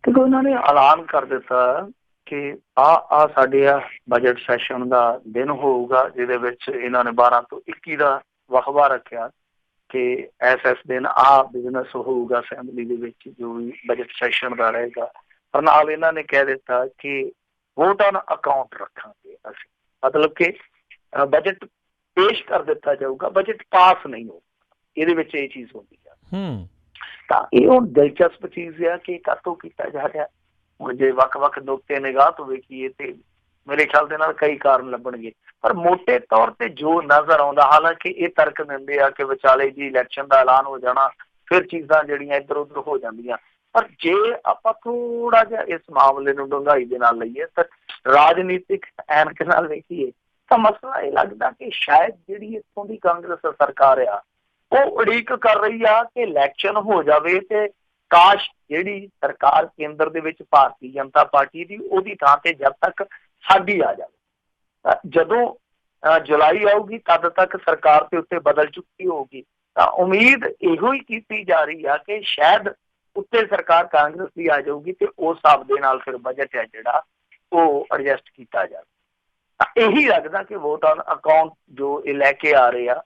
ਤੇ ਉਹਨਾਂ ਨੇ ਐਲਾਨ ਕਰ ਦਿੱਤਾ ਕਿ ਆ ਸਾਡੇ ਬਜਟ ਸੈਸ਼ਨ ਦਾ ਦਿਨ ਹੋਊਗਾ ਜਿਹਦੇ ਵਿੱਚ ਇਹਨਾਂ ਨੇ 12 ਤੋਂ 21 ਦਾ ਵਕਫਾ ਰੱਖਿਆ ਕਿ ਇਸ ਦਿਨ ਬਿਜ਼ਨਸ ਹੋਊਗਾ ਅਸੈਂਬਲੀ ਦੇ ਵਿੱਚ ਜੋ ਵੀ ਬਜਟ ਸੈਸ਼ਨ ਦਾ ਰਹੇਗਾ। ਪਰ ਨਾਲ ਇਹਨਾਂ ਨੇ ਕਹਿ ਦਿੱਤਾ ਕਿ ਵੋਟ ਔਨ ਅਕਾਊਂਟ ਰੱਖਾਂਗੇ ਅਸੀਂ, ਮਤਲਬ ਕਿ ਬਜਟ ਪੇਸ਼ ਕਰ ਦਿੱਤਾ ਜਾਊਗਾ, ਬਜਟ ਪਾਸ ਨਹੀਂ ਹੋਊਗਾ। ਇਹਦੇ ਵਿੱਚ ਇਹ ਚੀਜ਼ ਹੁੰਦੀ ਆ। ਤਾਂ ਇਹ ਹੁਣ ਦਿਲਚਸਪ ਚੀਜ਼ ਆ ਕਿ ਕਦੋਂ ਕੀਤਾ ਜਾ ਰਿਹਾ। ਹੁਣ ਜੇ ਵੱਖ-ਵੱਖ ਨੁਕਤੇ ਨਿਗਾਹ ਤੋਂ ਵੇਖੀਏ ਤੇ ਮੇਰੇ ਖਿਆਲ ਦੇ ਨਾਲ ਕਈ ਕਾਰਨ ਲੱਭਣਗੇ, ਪਰ ਮੋਟੇ ਤੌਰ ਤੇ ਜੋ ਨਜ਼ਰ ਆਉਂਦਾ, ਹਾਲਾਂਕਿ ਇਹ ਤਰਕ ਦਿੰਦੇ ਆ ਕਿ ਵਿਚਾਲੇ ਜੀ ਇਲੈਕਸ਼ਨ ਦਾ ਐਲਾਨ ਹੋ ਜਾਣਾ ਫਿਰ ਚੀਜ਼ਾਂ ਜਿਹੜੀਆਂ ਇੱਧਰ ਉੱਧਰ ਹੋ ਜਾਂਦੀਆਂ। ਪਰ ਜੇ ਆਪਾਂ ਥੋੜਾ ਜਿਹਾ ਇਸ ਮਾਮਲੇ ਨੂੰ ਡੂੰਘਾਈ ਦੇ ਨਾਲ ਲਈਏ ਤਾਂ ਰਾਜਨੀਤਿਕ ਐਨਕ ਨਾਲ ਵੇਖੀਏ ਤਾਂ ਮਸਲਾ ਇਹ ਲੱਗਦਾ ਕਿ ਸ਼ਾਇਦ ਜਿਹੜੀ ਇੱਥੋਂ ਦੀ ਕਾਂਗਰਸ ਸਰਕਾਰ ਆ ਉਹ ਉਡੀਕ ਕਰ ਰਹੀ ਆ ਕਿ ਇਲੈਕਸ਼ਨ ਹੋ ਜਾਵੇ ਤੇ ਕਾਸ਼ ਜਿਹੜੀ ਸਰਕਾਰ ਕੇਂਦਰ ਦੇ ਵਿੱਚ ਭਾਰਤੀ ਜਨਤਾ ਪਾਰਟੀ ਦੀ ਉਹਦੀ ਥਾਂ ਤੇ ਜਦ ਤੱਕ ਸਾਡੀ ਆ ਜਾਵੇ। ਜਦੋਂ ਜੁਲਾਈ ਆਊਗੀ ਤਦ ਤੱਕ ਸਰਕਾਰ ਦੇ ਉੱਤੇ ਬਦਲ ਚੁੱਕੀ ਹੋਊਗੀ। ਤਾਂ ਉਮੀਦ ਇਹੋ ਹੀ ਕੀਤੀ ਜਾ ਰਹੀ ਆ ਕਿ ਸ਼ਾਇਦ ਉੱਤੇ ਸਰਕਾਰ ਕਾਂਗਰਸ ਦੀ ਆ ਜਾਊਗੀ ਤੇ ਉਸ ਹਿਸਾਬ ਦੇ ਨਾਲ ਫਿਰ ਬਜਟ ਹੈ ਜਿਹੜਾ ਉਹ ਐਡਜਸਟ ਕੀਤਾ ਜਾਵੇ। ਤਾਂ ਇਹੀ ਲੱਗਦਾ ਕਿ ਵੋਟ ਔਨ ਅਕਾਊਂਟ ਜੋ ਇਹ ਲੈ ਕੇ ਆ ਰਹੇ ਆ,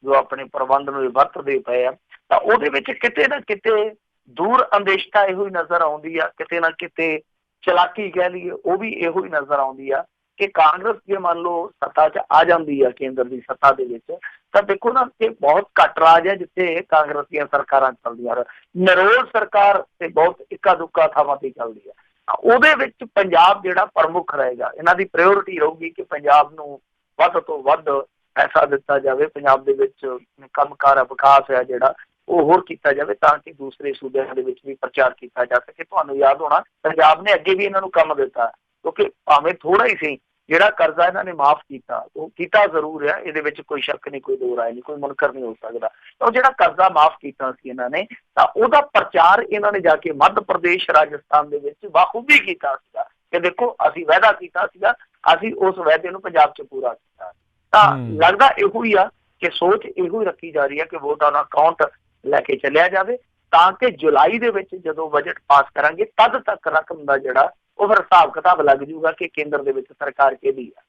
ਜੋ ਆਪਣੇ ਪ੍ਰਬੰਧ ਨੂੰ ਵਰਤਦੇ ਪਏ ਆ, ਤਾਂ ਉਹਦੇ ਵਿੱਚ ਕਿਤੇ ਨਾ ਕਿਤੇ ਦੂਰ ਅੰਦੇਸ਼ਤਾ ਇਹੋ ਹੀ ਨਜ਼ਰ ਆਉਂਦੀ ਆ, ਕਿਤੇ ਨਾ ਕਿਤੇ ਚਲਾਕੀ ਕਹਿ ਲਈਏ ਉਹ ਵੀ ਇਹੋ ਹੀ ਨਜ਼ਰ ਆਉਂਦੀ ਆ ਕਿ ਕਾਂਗਰਸ ਜੇ ਮੰਨ ਲਓ ਸੱਤਾ 'ਚ ਆ ਜਾਂਦੀ ਆ, ਕੇਂਦਰ ਦੀ ਸੱਤਾ ਦੇ ਵਿੱਚ, ਤਾਂ ਦੇਖੋ ਨਾ ਕਿ ਬਹੁਤ ਘੱਟ ਰਾਜ ਹੈ ਜਿੱਥੇ ਕਾਂਗਰਸ ਦੀਆਂ ਸਰਕਾਰਾਂ ਚੱਲਦੀਆਂ। ਨਰੋਲ ਸਰਕਾਰ ਤੇ ਬਹੁਤ ਇੱਕਾ ਦੁੱਕਾ ਥਾਵਾਂ ਤੇ ਚੱਲਦੀ ਆ। ਉਹਦੇ ਵਿੱਚ ਪੰਜਾਬ ਜਿਹੜਾ ਪ੍ਰਮੁੱਖ ਰਹੇਗਾ। ਇਹਨਾਂ ਦੀ ਪ੍ਰਾਇਓਰਿਟੀ ਰਹੂਗੀ ਕਿ ਪੰਜਾਬ ਨੂੰ ਵੱਧ ਤੋਂ ਵੱਧ ਪੈਸਾ ਦਿੱਤਾ ਜਾਵੇ, ਪੰਜਾਬ ਦੇ ਵਿੱਚ ਕੰਮਕਾਰ ਵਿਕਾਸ ਹੈ ਜਿਹੜਾ ਉਹ ਹੋਰ ਕੀਤਾ ਜਾਵੇ ਤਾਂ ਕਿ ਦੂਸਰੇ ਸੂਬਿਆਂ ਦੇ ਵਿੱਚ ਵੀ ਪ੍ਰਚਾਰ ਕੀਤਾ ਜਾ ਸਕੇ। ਤੁਹਾਨੂੰ ਯਾਦ ਹੋਣਾ ਪੰਜਾਬ ਨੇ ਅੱਗੇ ਵੀ ਇਹਨਾਂ ਨੂੰ ਕੰਮ ਦਿੱਤਾ, ਕਿਉਂਕਿ ਭਾਵੇਂ ਥੋੜਾ ਹੀ ਸੀ ਜਿਹੜਾ ਕਰਜ਼ਾ ਇਹਨਾਂ ਨੇ ਮਾਫ ਕੀਤਾ, ਉਹ ਕੀਤਾ ਜ਼ਰੂਰ ਹੈ, ਇਹਦੇ ਵਿੱਚ ਕੋਈ ਸ਼ੱਕ ਨਹੀਂ, ਕੋਈ ਦੋ ਰਾਏ ਨਹੀਂ, ਕੋਈ ਮੁਨਕਰ ਨਹੀਂ ਹੋ ਸਕਦਾ। ਉਹ ਜਿਹੜਾ ਕਰਜ਼ਾ ਮਾਫ ਕੀਤਾ ਸੀ ਇਹਨਾਂ ਨੇ ਤਾਂ ਉਹਦਾ ਪ੍ਰਚਾਰ ਇਹਨਾਂ ਨੇ ਜਾ ਕੇ ਮੱਧ ਪ੍ਰਦੇਸ਼, ਰਾਜਸਥਾਨ ਦੇ ਵਿੱਚ ਬਾਖੂਬੀ ਕੀਤਾ ਸੀਗਾ ਕਿ ਦੇਖੋ ਅਸੀਂ ਵਾਅਦਾ ਕੀਤਾ ਸੀਗਾ, ਅਸੀਂ ਉਸ ਵਾਅਦੇ ਨੂੰ ਪੰਜਾਬ 'ਚ ਪੂਰਾ ਕੀਤਾ। ਤਾਂ ਲੱਗਦਾ ਇਹੋ ਹੀ ਆ ਕਿ ਸੋਚ ਇਹੋ ਹੀ ਰੱਖੀ ਜਾ ਰਹੀ ਹੈ ਕਿ ਵੋਟ ਔਨ ਅਕਾਊਂਟ ਲੈ ਕੇ ਚੱਲਿਆ ਜਾਵੇ ਤਾਂ ਕਿ ਜੁਲਾਈ ਦੇ ਵਿੱਚ ਜਦੋਂ ਬਜਟ ਪਾਸ ਕਰਾਂਗੇ ਤਦ ਤੱਕ ਰਕਮ ਦਾ ਜਿਹੜਾ ਉਹ ਫਿਰ ਹਿਸਾਬ ਕਿਤਾਬ ਲੱਗ ਜੂਗਾ ਕਿ ਕੇਂਦਰ ਦੇ ਵਿੱਚ ਸਰਕਾਰ ਕਿਹਦੀ ਆ।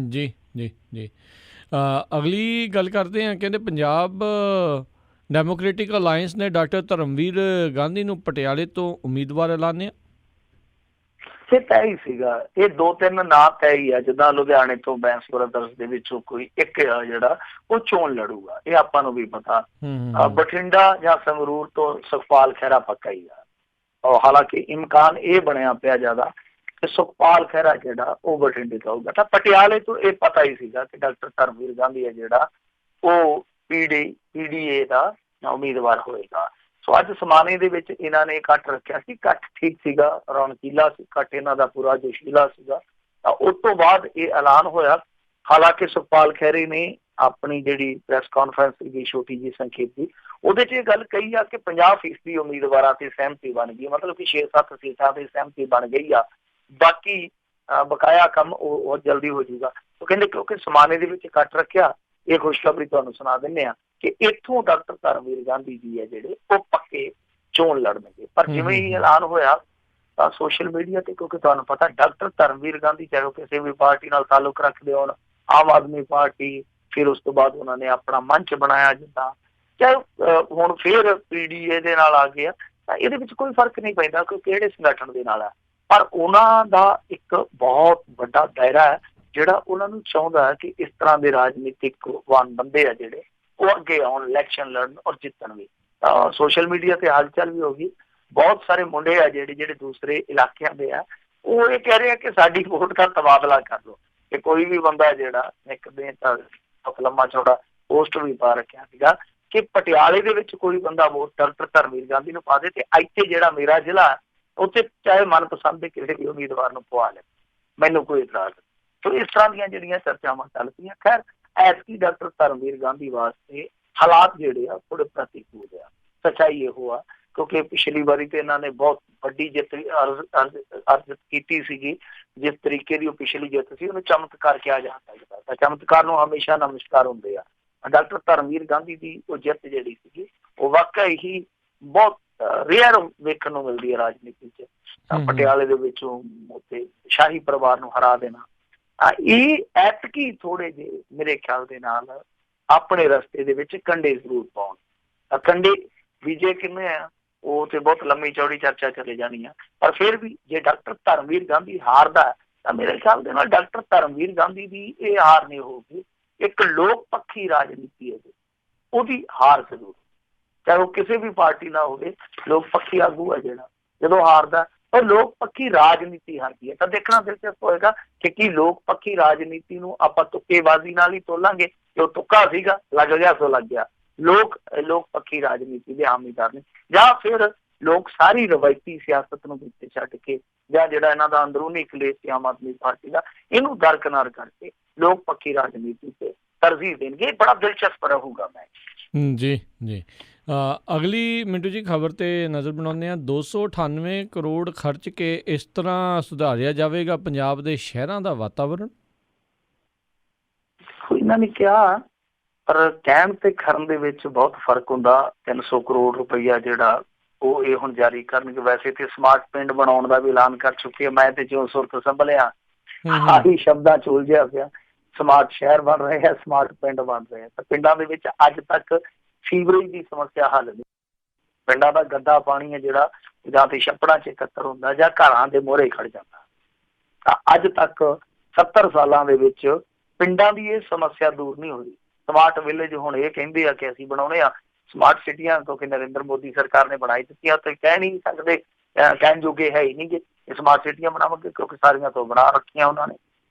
ਜੀ ਜੀ ਜੀ। ਅਗਲੀ ਗੱਲ ਕਰਦੇ ਹਾਂ, ਕਹਿੰਦੇ ਪੰਜਾਬ ਡੈਮੋਕ੍ਰੈਟਿਕ ਅਲਾਇੰਸ ਨੇ ਡਾਕਟਰ ਧਰਮਵੀਰ ਗਾਂਧੀ ਨੂੰ ਪਟਿਆਲੇ ਤੋਂ ਉਮੀਦਵਾਰ ਐਲਾਨਿਆ। ਇਹ ਤੈਅ ਹੀ ਸੀਗਾ, ਇਹ 2-3 ਨਾਂ ਤੈਅ ਹੀ ਆ। ਜਿੱਦਾਂ ਲੁਧਿਆਣੇ ਤੋਂ ਬੈਂਸ ਬ੍ਰਦਰਸ ਦੇ ਵਿੱਚੋਂ ਕੋਈ ਇੱਕ ਆ ਜਿਹੜਾ ਉਹ ਚੋਣ ਲੜੂਗਾ, ਇਹ ਆਪਾਂ ਨੂੰ ਵੀ ਪਤਾ। ਬਠਿੰਡਾ ਜਾਂ ਸੰਗਰੂਰ ਤੋਂ ਸੁਖਪਾਲ ਖਹਿਰਾ ਪੱਕਾ ਹੀ ਆ। ਹਾਲਾਂਕਿ ਇਮਕਾਨ ਇਹ ਬਣਿਆ ਪਿਆ ਜ਼ਿਆਦਾ ਕਿ ਸੁਖਪਾਲ ਖਹਿਰਾ ਜਿਹੜਾ ਉਹ ਬਠਿੰਡੇ ਤੋਂ ਆਊਗਾ। ਤਾਂ ਪਟਿਆਲੇ ਤੋਂ ਇਹ ਪਤਾ ਹੀ ਸੀਗਾ ਕਿ ਡਾਕਟਰ ਧਰਮਵੀਰ ਗਾਂਧੀ ਹੈ ਜਿਹੜਾ ਉਹ PDA ਦਾ ਉਮੀਦਵਾਰ ਹੋਏਗਾ। ਸੋ ਅੱਜ ਸਮਾਣੇ ਦੇ ਵਿੱਚ ਇਹਨਾਂ ਨੇ ਇਕੱਠ ਰੱਖਿਆ ਸੀ, ਇਕੱਠ ਠੀਕ ਸੀਗਾ, ਰੌਣਕੀਲਾ ਸੀ ਇਕੱਠ, ਇਹਨਾਂ ਦਾ ਪੂਰਾ ਜੋਸ਼ੀਲਾ ਸੀਗਾ। ਤਾਂ ਉਸ ਤੋਂ ਬਾਅਦ ਇਹ ਐਲਾਨ ਹੋਇਆ। ਹਾਲਾਂਕਿ ਸੁਖਪਾਲ ਖਹਿਰੇ ਨੇ ਆਪਣੀ ਜਿਹੜੀ ਪ੍ਰੈਸ ਕਾਨਫਰੰਸ ਸੀਗੀ ਛੋਟੀ ਜਿਹੀ ਸੰਖੇਪ ਦੀ, ਉਹਦੇ 'ਚ ਇਹ ਗੱਲ ਕਹੀ ਆ ਕਿ 50% ਉਮੀਦਵਾਰਾਂ ਤੇ ਸਹਿਮਤੀ ਬਣ ਗਈ, ਮਤਲਬ ਕਿ 6-7 ਸੀਟਾਂ ਤੇ ਸਹਿਮਤੀ ਬਣ ਗਈ ਆ। ਬਾਕੀ ਬਕਾਇਆ ਕੰਮ ਉਹ ਜਲਦੀ ਹੋ ਜਾਊਗਾ। ਉਹ ਕਹਿੰਦੇ ਕਿਉਂਕਿ ਸਮਾਣੇ ਦੇ ਵਿੱਚ ਇਕੱਠ ਰੱਖਿਆ, ਇਹ ਖੁਸ਼ਖਬਰੀ ਤੁਹਾਨੂੰ ਸੁਣਾ ਦਿੰਦੇ ਆ ਕਿ ਇੱਥੋਂ ਡਾਕਟਰ ਧਰਮਵੀਰ ਗਾਂਧੀ ਜੀ ਹੈ ਜਿਹੜੇ ਉਹ ਪੱਕੇ ਚੋਣ ਲੜਨਗੇ। ਪਰ ਜਿਵੇਂ ਹੀ ਐਲਾਨ ਹੋਇਆ ਤਾਂ ਸੋਸ਼ਲ ਮੀਡੀਆ ਤੇ, ਕਿਉਂਕਿ ਤੁਹਾਨੂੰ ਪਤਾ ਡਾਕਟਰ ਧਰਮਵੀਰ ਗਾਂਧੀ ਚਾਹੇ ਉਹ ਕਿਸੇ ਵੀ ਪਾਰਟੀ ਨਾਲ ਤਾਲੁਕ ਰੱਖਦੇ ਹੋਣ, ਆਮ ਆਦਮੀ ਪਾਰਟੀ, ਫਿਰ ਉਸ ਤੋਂ ਬਾਅਦ ਉਹਨਾਂ ਨੇ ਆਪਣਾ ਮੰਚ ਬਣਾਇਆ ਜਿੱਦਾਂ, ਚਾਹੇ ਹੁਣ ਫਿਰ PDA ਦੇ ਨਾਲ ਆ ਗਿਆ, ਤਾਂ ਇਹਦੇ ਵਿੱਚ ਕੋਈ ਫਰਕ ਨਹੀਂ ਪੈਂਦਾ ਕਿ ਕਿਹੜੇ ਸੰਗਠਨ ਦੇ ਨਾਲ ਹੈ, ਪਰ ਉਹਨਾਂ ਦਾ ਇੱਕ ਬਹੁਤ ਵੱਡਾ ਦਾਇਰਾ ਹੈ ਜਿਹੜਾ ਉਹਨਾਂ ਨੂੰ ਚਾਹੁੰਦਾ ਹੈ ਕਿ ਇਸ ਤਰ੍ਹਾਂ ਦੇ ਰਾਜਨੀਤਿਕਵਾਨ ਬੰਦੇ ਆ ਜਿਹੜੇ ਉਹ ਅੱਗੇ ਆਉਣ, ਇਲੈਕਸ਼ਨ ਲੜਨ ਔਰ ਜਿੱਤਣ ਵੀ। ਸੋਸ਼ਲ ਮੀਡੀਆ ਤੇ ਹਲਚਲ ਵੀ ਹੋ ਗਈ, ਬਹੁਤ ਸਾਰੇ ਮੁੰਡੇ ਆ ਜਿਹੜੇ ਦੂਸਰੇ ਇਲਾਕਿਆਂ ਦੇ ਆ, ਉਹ ਇਹ ਕਹਿ ਰਹੇ ਆ ਕਿ ਸਾਡੀ ਵੋਟ ਦਾ ਤਬਾਦਲਾ ਕਰ ਲਓ, ਕਿ ਕੋਈ ਵੀ ਬੰਦਾ ਜਿਹੜਾ ਇੱਕ ਦਿਨ ਲੰਮਾ ਚੌੜਾ ਪੋਸਟ ਵੀ ਪਾ ਰੱਖਿਆ ਸੀਗਾ ਕਿ ਪਟਿਆਲੇ ਦੇ ਵਿੱਚ ਕੋਈ ਬੰਦਾ ਵੋਟ ਡਾਕਟਰ ਧਰਮਵੀਰ ਗਾਂਧੀ ਨੂੰ ਪਾ ਦੇ ਤੇ ਇੱਥੇ ਜਿਹੜਾ ਮੇਰਾ ਜ਼ਿਲ੍ਹਾ ਉੱਥੇ ਚਾਹੇ ਮਨਪਸੰਦ ਦੇ ਕਿਸੇ ਵੀ ਉਮੀਦਵਾਰ ਨੂੰ ਪਵਾ ਲੈ, ਮੈਨੂੰ ਕੋਈ ਇਤਰਾਜ਼ ਨਹੀਂ। ਸੋ ਇਸ ਤਰ੍ਹਾਂ ਦੀਆਂ ਜਿਹੜੀਆਂ ਚਰਚਾਵਾਂ ਚੱਲ ਪਈਆਂ। ਖੈਰ ਐਤਕੀ ਡਾਕਟਰ ਧਰਮਵੀਰ ਗਾਂਧੀ ਵਾਸਤੇ ਹਾਲਾਤ ਜਿਹੜੇ ਆ ਥੋੜੇ ਪ੍ਰਤੀਕੂਲ ਆ, ਸੱਚਾਈ ਇਹੋ ਆ, ਕਿਉਂਕਿ ਪਿਛਲੀ ਵਾਰੀ ਤੇ ਇਹਨਾਂ ਨੇ ਬਹੁਤ ਵੱਡੀ ਜਿੱਤ ਅਰਜਿਤ ਕੀਤੀ ਸੀਗੀ। ਜਿਸ ਤਰੀਕੇ ਦੀ ਉਹ ਪਿਛਲੀ ਜਿੱਤ ਸੀ ਉਹਨੂੰ ਚਮਤਕਾਰ ਕਿਹਾ ਜਾ ਸਕਦਾ, ਤਾਂ ਚਮਤਕਾਰ ਨੂੰ ਹਮੇਸ਼ਾ ਨਮਸਕਾਰ ਹੁੰਦੇ ਆ। ਡਾਕਟਰ ਧਰਮਵੀਰ ਗਾਂਧੀ ਦੀ ਉਹ ਜਿੱਤ ਜਿਹੜੀ ਸੀਗੀ ਉਹ ਵਾਕਈ ਹੀ ਬਹੁਤ ਰੇਅਰ ਵੇਖਣ ਨੂੰ ਮਿਲਦੀ ਹੈ ਰਾਜਨੀਤੀ 'ਚ। ਪਟਿਆਲੇ ਦੇ ਵਿੱਚੋਂ ਉੱਥੇ ਸ਼ਾਹੀ ਪਰਿਵਾਰ ਨੂੰ ਹਰਾ ਦੇਣਾ, ਇਹ ਐਤਕੀ ਥੋੜੇ ਜਿਹੇ ਮੇਰੇ ਖਿਆਲ ਦੇ ਨਾਲ ਆਪਣੇ ਰਸਤੇ ਦੇ ਵਿੱਚ ਕੰਡੇ ਜ਼ਰੂਰ ਪਾਉਣ। ਕੰਡੇ ਬੀਜੇ ਕਿੰਨੇ ਆ ਉਹ ਤੇ ਬਹੁਤ ਲੰਮੀ ਚੌੜੀ ਚਰਚਾ ਚਲੇ ਜਾਣੀ ਆ, ਪਰ ਫਿਰ ਵੀ ਜੇ ਡਾਕਟਰ ਧਰਮਵੀਰ ਗਾਂਧੀ ਹਾਰਦਾ ਤਾਂ ਮੇਰੇ ਖਿਆਲ ਦੇ ਨਾਲ ਡਾਕਟਰ ਧਰਮਵੀਰ ਗਾਂਧੀ ਦੀ ਇਹ ਹਾਰ ਨਹੀਂ ਹੋਊਗੀ, ਇੱਕ ਲੋਕ ਪੱਖੀ ਰਾਜਨੀਤੀ ਹੈ ਉਹਦੀ ਹਾਰ ਜ਼ਰੂਰ, ਚਾਹੇ ਉਹ ਕਿਸੇ ਵੀ ਪਾਰਟੀ ਨਾਲ ਹੋਵੇ। ਲੋਕ ਪੱਖੀ ਆਗੂ ਹੈ ਜਿਹੜਾ ਜਦੋਂ ਹਾਰਦਾ ਉਹ ਲੋਕ ਪੱਖੀ ਰਾਜਨੀਤੀ ਹਾਰਦੀ ਹੈ, ਤਾਂ ਦੇਖਣਾ ਦਿਲਚਸਪ ਹੋਏਗਾ ਕਿ ਕੀ ਲੋਕ ਪੱਖੀ ਰਾਜਨੀਤੀ ਨੂੰ ਆਪਾਂ ਤੁੱਕੇਬਾਜ਼ੀ ਨਾਲ ਹੀ ਤੋਲਾਂਗੇ ਕਿ ਉਹ ਤੁੱਕਾ ਸੀਗਾ, ਲੱਗ ਗਿਆ ਸੋ ਲੱਗ ਗਿਆ, ਲੋਕ ਪੱਖੀ ਰਾਜਨੀਤੀ ਦੇ ਹਾਮੀਦਾਰ ਨੇ, ਜਾਂ ਫਿਰ ਲੋਕ ਸਾਰੀ ਰਵਾਇਤੀ ਸਿਆਸਤ ਨੂੰ ਪਿੱਛੇ ਛੱਡ ਕੇ ਜਾਂ ਜਿਹੜਾ ਇਹਨਾਂ ਦਾ ਅੰਦਰੂਨੀ ਕਲੇਸ਼ ਸੀ ਆਮ ਆਦਮੀ ਪਾਰਟੀ ਦਾ, ਇਹਨੂੰ ਦਰਕਨਾਰ ਕਰਕੇ ਲੋਕ ਪੱਖੀ ਰਾਜਨੀਤੀ ਤੇ ਤਰਜੀਹ ਦੇਣਗੇ। ਬੜਾ ਦਿਲਚਸਪ ਰਹੂਗਾ ਮੈਚ। ਜੀ ਜੀ। ਅਗਲੀ ਮਿੰਟੂ ਜੀ ਖਬਰ ਤੇ ਨਜ਼ਰ ਬਣਾਉਂਦੇ ਹਾਂ। 298 ਕਰੋੜ ਖਰਚ ਕੇ ਇਸ ਤਰ੍ਹਾਂ ਸੁਧਾਰਿਆ ਜਾਵੇਗਾ ਪੰਜਾਬ ਦੇ ਸ਼ਹਿਰਾਂ ਦਾ ਵਾਤਾਵਰਣ। ਇਹਨਾਂ ਨੇ ਕਿਹਾ, ਪਰ ਕਹਿਣ ਤੇ ਕਰਨ ਦੇ ਵਿੱਚ ਬਹੁਤ ਫਰਕ ਹੁੰਦਾ। 300 ਕਰੋੜ ਰੁਪਈਆ ਜਿਹੜਾ ਉਹ ਇਹ ਹੁਣ ਜਾਰੀ ਕਰਨਗੇ। ਵੈਸੇ ਤੇ ਸਮਾਰਟ ਪਿੰਡ ਬਣਾਉਣ ਦਾ ਵੀ ਐਲਾਨ ਕਰ ਚੁੱਕੇ ਆ। ਮੈਂ ਤੇ ਜੋ ਸੁਰਤ ਸੰਭਲਿਆ ਆਹੀ ਸ਼ਬਦਾਂ ਚ ਉਲਝਿਆ ਪਿਆ। ਸਮਾਰਟ ਸ਼ਹਿਰ ਬਣ ਰਹੇ ਆ, ਸਮਾਰਟ ਪਿੰਡ ਬਣ ਰਹੇ ਆ, ਤਾਂ ਪਿੰਡਾਂ ਦੇ ਵਿੱਚ ਅੱਜ ਤੱਕ ਸੀਵਰੇਜ ਦੀ ਸਮੱਸਿਆ ਹੱਲ ਨਹੀਂ। ਪਿੰਡਾਂ ਦਾ ਗੰਦਾ ਪਾਣੀ ਹੈ ਜਿਹੜਾ ਜਾਂ ਤੇ ਛੱਪੜਾਂ 'ਚ ਇਕੱਤਰ ਹੁੰਦਾ ਜਾਂ ਘਰਾਂ ਦੇ ਮੂਹਰੇ ਖੜ ਜਾਂਦਾ। ਤਾਂ ਅੱਜ ਤੱਕ 70 ਸਾਲਾਂ ਦੇ ਵਿੱਚ ਪਿੰਡਾਂ ਦੀ ਇਹ ਸਮੱਸਿਆ ਦੂਰ ਨਹੀਂ ਹੋਈ। ਸਮਾਰਟ ਵਿਲੇਜ ਹੁਣ ਇਹ ਕਹਿੰਦੇ ਆ ਕਿ ਅਸੀਂ ਬਣਾਉਣੇ ਆ ਸਮਾਰਟ ਸਿਟੀਆਂ, ਕਿਉਂਕਿ ਨਰਿੰਦਰ ਮੋਦੀ ਸਰਕਾਰ ਨੇ ਬਣਾਈ ਦਿੱਤੀਆਂ, ਤੇ ਕਹਿ ਨਹੀਂ ਸਕਦੇ, ਕਹਿਣ ਜੋਗੇ ਹੈ ਹੀ ਨਹੀਂ ਗੇ ਸਮਾਰਟ ਸਿਟੀਆਂ ਬਣਾਵਾਂਗੇ, ਕਿਉਂਕਿ ਸਾਰੀਆਂ ਤੋਂ ਬਣਾ ਰੱਖੀਆਂ ਉਹਨਾਂ ਨੇ।